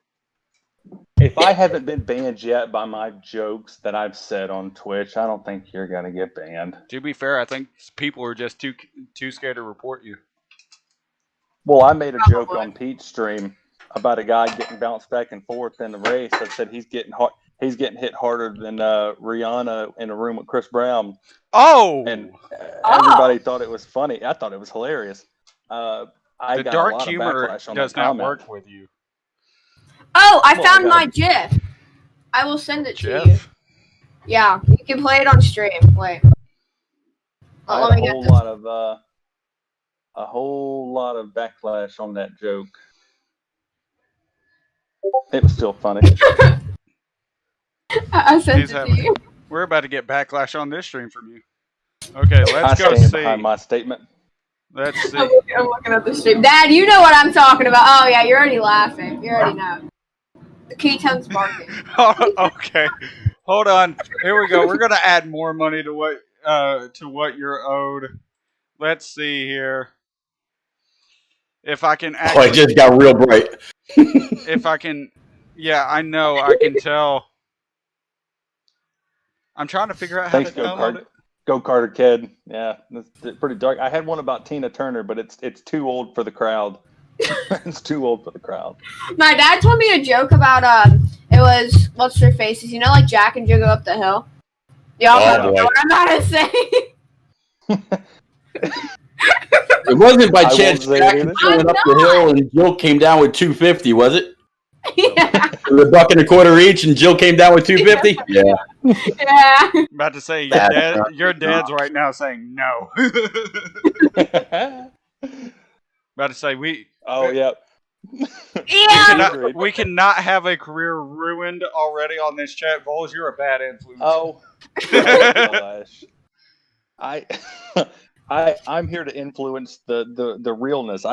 If I haven't been banned yet by my jokes that I've said on Twitch, I don't think you're gonna get banned. To be fair, I think people are just too scared to report you. Well, I made a joke Probably. on Pete's stream about a guy getting bounced back and forth in the race. I said he's getting hit harder than Rihanna in a room with Chris Brown. Oh! And everybody thought it was funny. I thought it was hilarious. I The got a dark lot of humor backlash on does that not comment. work with you. Oh, I Well, found I my got GIF. I will send it to you. Jeff? Yeah, you can play it on stream. Wait. I Let had me a get whole this. lot of backlash on that joke. It was still funny. I sent He's it to having- you. We're about to get backlash on this stream from you. Okay, I let's go stand see. behind my statement. Let's see. I'm looking at the stream. Dad, you know what I'm talking about. Oh, yeah, you're already laughing. You already know. The ketone's barking. Okay, hold on. Here we go. We're gonna add more money to what you're owed. Let's see here. If I can Oh, actually, it just got real bright. if I can, yeah, I know. I can tell. I'm trying to figure out how Thanks, to download it. Go Carter Kid. Yeah, it's pretty dark. I had one about Tina Turner, but it's too old for the crowd. It's too old for the crowd. My dad told me a joke about it was what's her faces, you know, like Jack and Jill go up the hill. Y'all Oh, know boy. what I'm about to say. It wasn't by I won't chance say Jack it was either. going up the hill and Jill came down with 250, was it? Yeah. The buck and a quarter each, and Jill came down with 250. Yeah. Yeah. About to say That's your dad's right now saying no. About to say we Oh yeah. Yeah. we cannot have a career ruined already on this chat. Vols, you're a bad influence. Oh gosh. I'm here to influence the realness.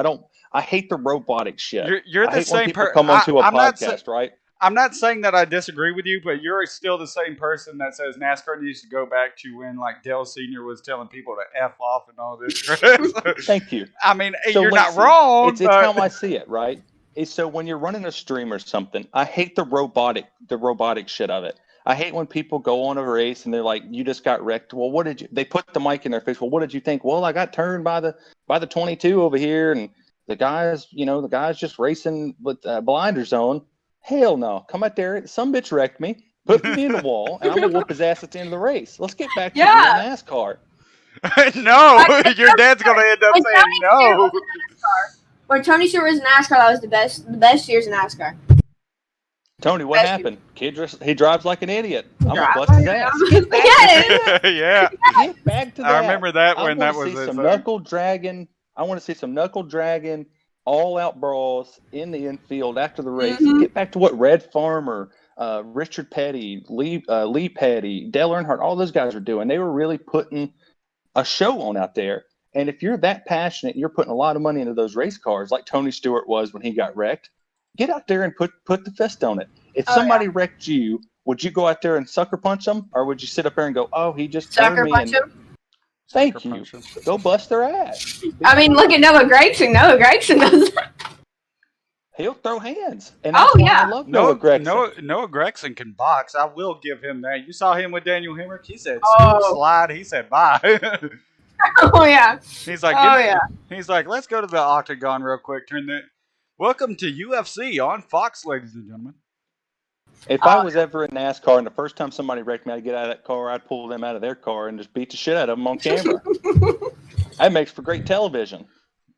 I hate the robotic shit. You're I the hate when same people person. come onto a I'm not podcast, right? I'm not saying that I disagree with you, but you're still the same person that says NASCAR needs to go back to when like Dale Sr. was telling people to F off and all this crap. Thank you. I mean, So, you're not Lacy, wrong. It's how I see it, right? So when you're running a stream or something, I hate the robotic shit of it. I hate when people go on a race and they're like, "You just got wrecked." Well, what did you? They put the mic in their face. Well, what did you think? Well, I got turned by the 22 over here, and the guy's just racing with blinders on. Hell no! Come out there, some bitch wrecked me, put me in the wall, and I'm gonna whoop his ass at the end of the race. Let's get back to real NASCAR. No, your dad's gonna end up saying no. When Tony Stewart was in NASCAR, that was the best years in NASCAR. Tony, what happened? He drives like an idiot. I'm gonna Drive bust his like ass. an Get back Yeah. to Yeah, Get back to that. I remember that I when that wanna was see his some thing. knuckle dragging. I want to see some knuckle dragging, all out brawls in the infield after the race. Mhm. Get back to what Red Farmer, Richard Petty, Lee Petty, Dale Earnhardt, all those guys were doing. They were really putting a show on out there. And if you're that passionate, you're putting a lot of money into those race cars, like Tony Stewart was when he got wrecked. get out there and put the fist on it. If somebody wrecked you, would you go out there and sucker punch them, or would you sit up there and go, "Oh, he just turned Sucker me"? punch him. Thank you. Go bust their ass. I mean, look at Noah Gregson. Noah Gregson does that. He'll throw hands. And that's why I love Noah Gregson. Noah Gregson can box. I will give him that. You saw him with Daniel Hemrick. He said, slide. He said, bye. Oh, yeah. He's like, he's like, let's go to the octagon real quick. Welcome to UFC on Fox, ladies and gentlemen. If I was ever in NASCAR and the first time somebody wrecked me, I'd get out of that car, I'd pull them out of their car and just beat the shit out of them on camera. That makes for great television.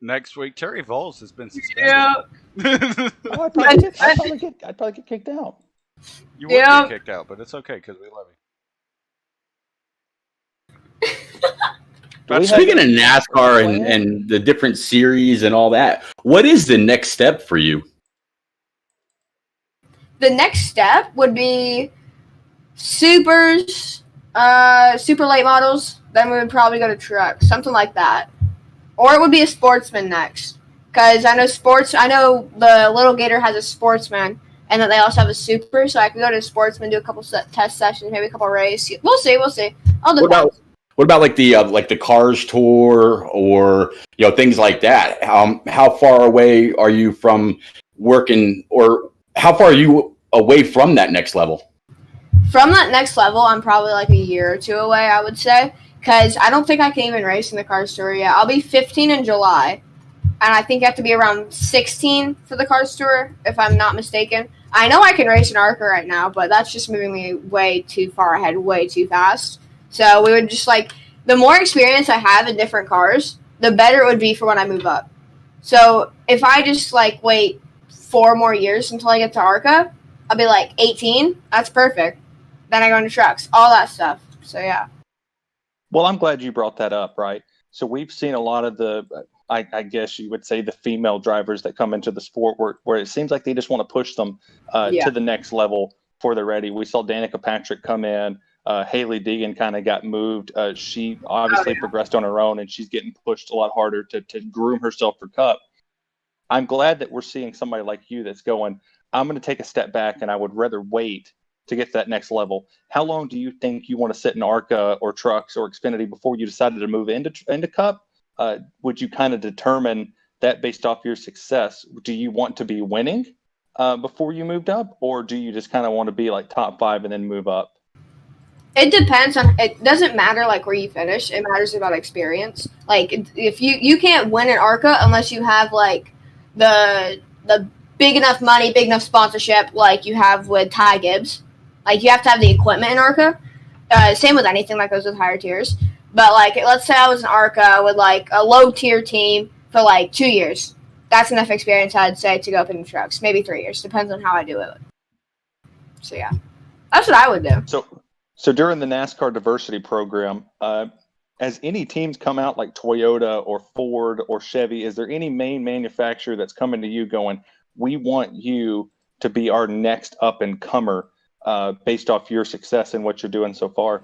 Next week, Terry Vols has been suspended. Yeah. I'd probably get kicked out. You would get kicked out, but it's okay because we love you. But speaking of NASCAR and the different series and all that, what is the next step for you? The next step would be supers, super late models. Then we would probably go to trucks, something like that. Or it would be a sportsman next. Because I know the Little Gator has a sportsman, and then they also have a super, so I could go to a sportsman, do a couple test sessions, maybe a couple races. We'll see. I'll do that. What about like the Cars Tour or things like that? How far away are you from working, or how far are you away from that next level? From that next level, I'm probably like a year or two away, I would say, because I don't think I can even race in the Cars Tour yet. I'll be 15 in July, and I think I have to be around 16 for the Cars Tour, if I'm not mistaken. I know I can race in ARCA right now, but that's just moving me way too far ahead, way too fast. So we would just the more experience I have in different cars, the better it would be for when I move up. So if I just wait 4 more years until I get to ARCA, I'll be 18. That's perfect. Then I go into trucks, all that stuff. So yeah. Well, I'm glad you brought that up, right? So we've seen a lot of the, I guess you would say, the female drivers that come into the sport where it seems like they just want to push them to the next level before they're ready. We saw Danica Patrick come in. Haley Deegan kind of got moved. She obviously progressed on her own, and she's getting pushed a lot harder to groom herself for Cup. I'm glad that we're seeing somebody like you that's going, I'm going to take a step back, and I would rather wait to get to that next level. How long do you think you want to sit in ARCA or trucks or Xfinity before you decided to move into Cup? Would you kind of determine that based off your success? Do you want to be winning before you moved up, or do you just kind of want to be top 5 and then move up? It depends on. It doesn't matter where you finish. It matters about experience. If you can't win in ARCA unless you have the big enough money, big enough sponsorship like you have with Ty Gibbs. You have to have the equipment in ARCA. Same with anything that goes with higher tiers. But let's say I was in ARCA with a low tier team for 2 years. That's enough experience, I'd say, to go up in the trucks. Maybe 3 years. Depends on how I do it. So yeah, that's what I would do. So during the NASCAR diversity program, as any teams come out like Toyota or Ford or Chevy, is there any main manufacturer that's coming to you going, we want you to be our next up and comer based off your success and what you're doing so far?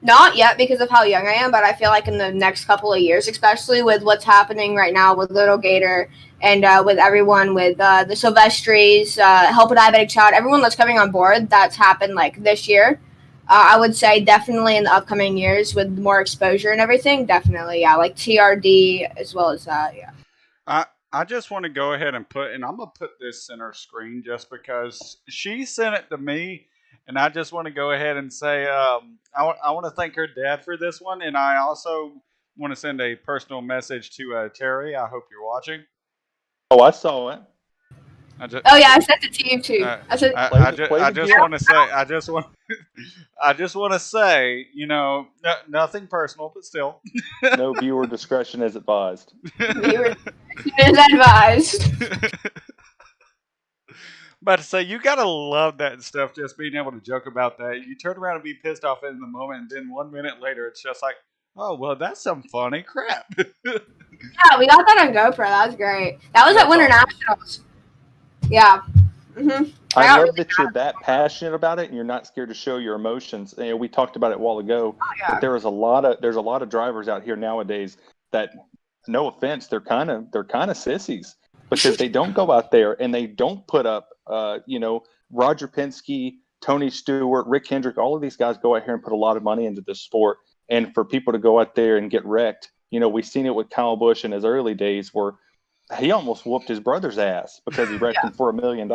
Not yet because of how young I am, but I feel in the next couple of years, especially with what's happening right now with Little Gator and with everyone with the Silvestris, Help a Diabetic Child, everyone that's coming on board that's happened this year. I would say definitely in the upcoming years with more exposure and everything, definitely, yeah, TRD as well as that, yeah. I just want to go ahead and I'm going to put this center screen just because she sent it to me, and I just want to go ahead and say I want to thank her dad for this one, and I also want to send a personal message to Terry. I hope you're watching. Oh, I saw it. I sent it to you too. I just want to say, nothing personal, but still. No viewer discretion is advised. Viewer discretion is advised. But say you gotta love that stuff. Just being able to joke about that. You turn around and be pissed off in the moment, and then 1 minute later, it's just oh well, that's some funny crap. Yeah, we got that on GoPro. That was great. That was at Winter Nationals. Yeah. Mm-hmm. I love that you're that passionate about it and you're not scared to show your emotions. We talked about it a while ago. Oh, yeah. But there's a lot of drivers out here nowadays that, no offense, they're kind of sissies. because they don't go out there and they don't put up, Roger Penske, Tony Stewart, Rick Hendrick, all of these guys go out here and put a lot of money into this sport. And for people to go out there and get wrecked, we've seen it with Kyle Busch in his early days where he almost whooped his brother's ass because he wrecked him for $1 million.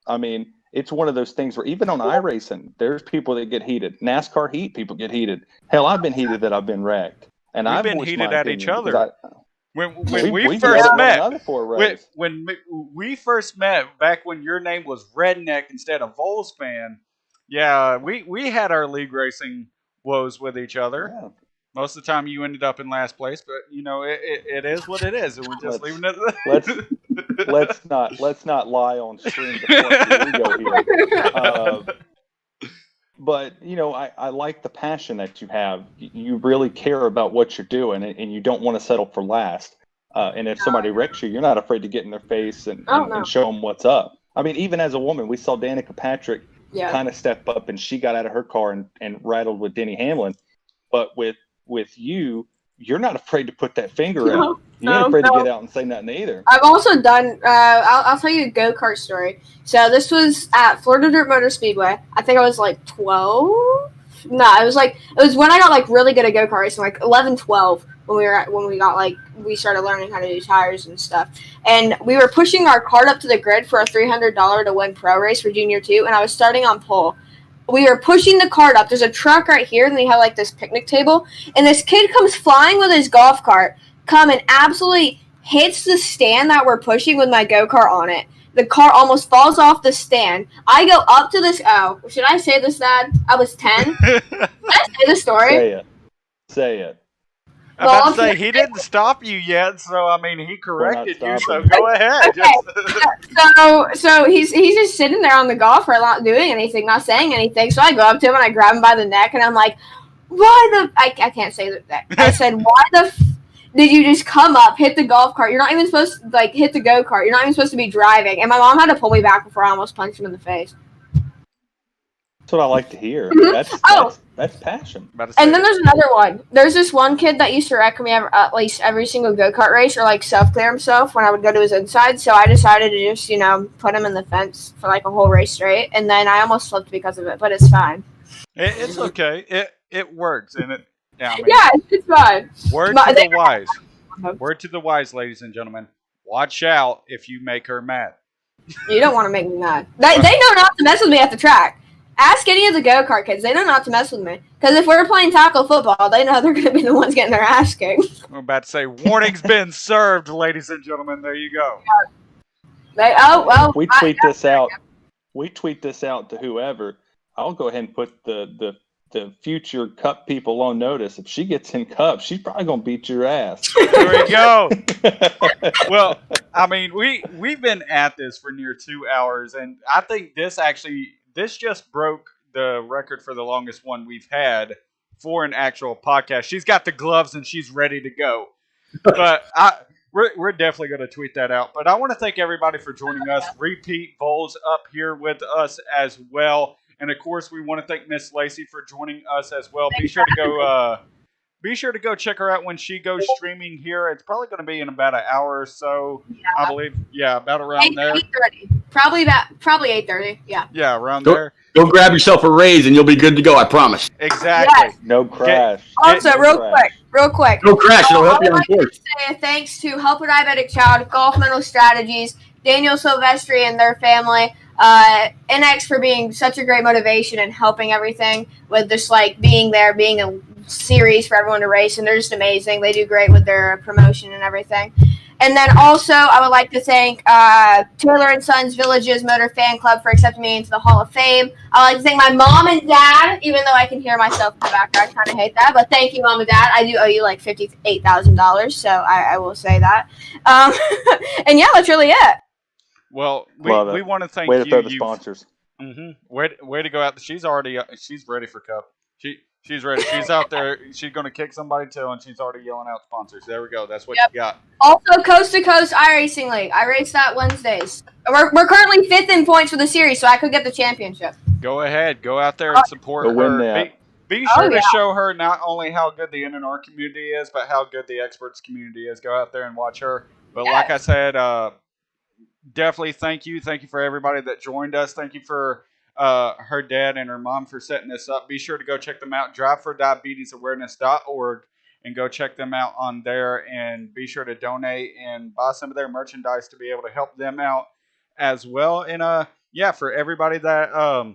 I mean, it's one of those things where even on iRacing, there's people that get heated. NASCAR heat, people get heated. Hell, I've been heated that I've been wrecked. And We've I've been voiced heated my at each opinion other. because When we we first yelled at one met, another for a race. when we first met back when your name was Redneck instead of Vols fan, yeah, we had our league racing woes with each other. Yeah. Most of the time, you ended up in last place, but it is what it is, and we're just leaving it. let's not lie on stream to flush the ego here. But I like the passion that you have. You really care about what you're doing, and you don't want to settle for last. And if somebody wrecks you, you're not afraid to get in their face and show them what's up. I mean, even as a woman, we saw Danica Patrick kind of step up, and she got out of her car and rattled with Denny Hamlin. But with you, you're not afraid to put that finger out. You're not afraid to get out and say nothing either. I've also done. I'll tell you a go-kart story. So this was at Florida Dirt Motor Speedway. I think I was like 12. No, it was when I got like really good at go-kart racing, like 11, 12. We started learning how to do tires and stuff. And we were pushing our cart up to the grid for a $300 to win pro race for Junior 2, and I was starting on pole. We were pushing the cart up. There's a truck right here, and they have like this picnic table. And this kid comes flying with his golf cart, and absolutely hits the stand that we're pushing with my go-kart on it. The car almost falls off the stand. I go up to this. Oh, should I say this, Dad? I was 10. Should I say the story? Say it. I'm about to say, he didn't stop you yet, so I mean, he corrected you, so go ahead. Okay. So he's just sitting there on the golf cart, not doing anything, not saying anything. So I go up to him and I grab him by the neck, and I'm like, I can't say that. I said, why the did you just come up, hit the golf cart? You're not even supposed to, hit the go-kart. You're not even supposed to be driving. And my mom had to pull me back before I almost punched him in the face. That's what I like to hear. Mm-hmm. That's passion. And then there's another one. There's this one kid that used to wreck me at least every single go-kart race, or self-clear himself when I would go to his inside. So I decided to just, put him in the fence for a whole race straight. And then I almost flipped because of it, but it's fine. It's okay. It works, and it. Yeah, it's fine. Word to the wise. Word to the wise, ladies and gentlemen. Watch out if you make her mad. You don't want to make me mad. They know not to mess with me at the track. Ask any of the go-kart kids. They know not to mess with me. Because if we're playing tackle football, they know they're going to be the ones getting their ass kicked. I'm about to say, warning's been served, ladies and gentlemen. There you go. We tweet this out. We tweet this out to whoever. I'll go ahead and put the future Cup people on notice. If she gets in Cup, she's probably going to beat your ass. There we go. Well, I mean, we've been at this for near 2 hours, and I think this just broke the record for the longest one we've had for an actual podcast. She's got the gloves and she's ready to go. But we're definitely going to tweet that out. But I want to thank everybody for joining us. Repeat Vols up here with us as well. And of course, we want to thank Miss Lacy for joining us as well. Be sure to go check her out when she goes streaming here. It's probably going to be in about an hour or so, I believe. Yeah, about around there. 8:30. Probably 8:30. Yeah. Yeah, around there. Go grab yourself a raise and you'll be good to go, I promise. Exactly. Yes. No crash. Also, real quick. No crash, it'll help you on course. Say thanks to Helper Diabetic Child, Golf Mental Strategies, Daniel Silvestri and their family, NX for being such a great motivation and helping everything with just being there, being a series for everyone to race, and they're just amazing. They do great with their promotion and everything. And then also, I would like to thank Taylor and Sons Villages Motor Fan Club for accepting me into the Hall of Fame. I would like to thank my mom and dad, even though I can hear myself in the background. I kind of hate that, but thank you, Mom and Dad. I do owe you $58,000, so I will say that. And yeah, that's really it. Well, we want to thank you. Way to throw the sponsors. Mm-hmm. Way to go out. She's ready for Cup. She's ready. She's out there. She's going to kick somebody's tail, and she's already yelling out sponsors. There we go. That's what you got. Also, Coast to Coast iRacing League. I race that Wednesdays. We're currently 5th in points for the series, so I could get the championship. Go ahead. Go out there and support her. Be sure to show her not only how good the NNR community is, but how good the Xperts community is. Go out there and watch her. But like I said, definitely thank you. Thank you for everybody that joined us. Thank you for her dad and her mom for setting this up. Be sure to go check them out, driveforddiabetisawareness.org, and go check them out on there. And be sure to donate and buy some of their merchandise to be able to help them out as well. And yeah, for everybody that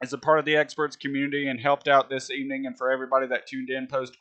is a part of the Xperts community and helped out this evening, and for everybody that tuned in post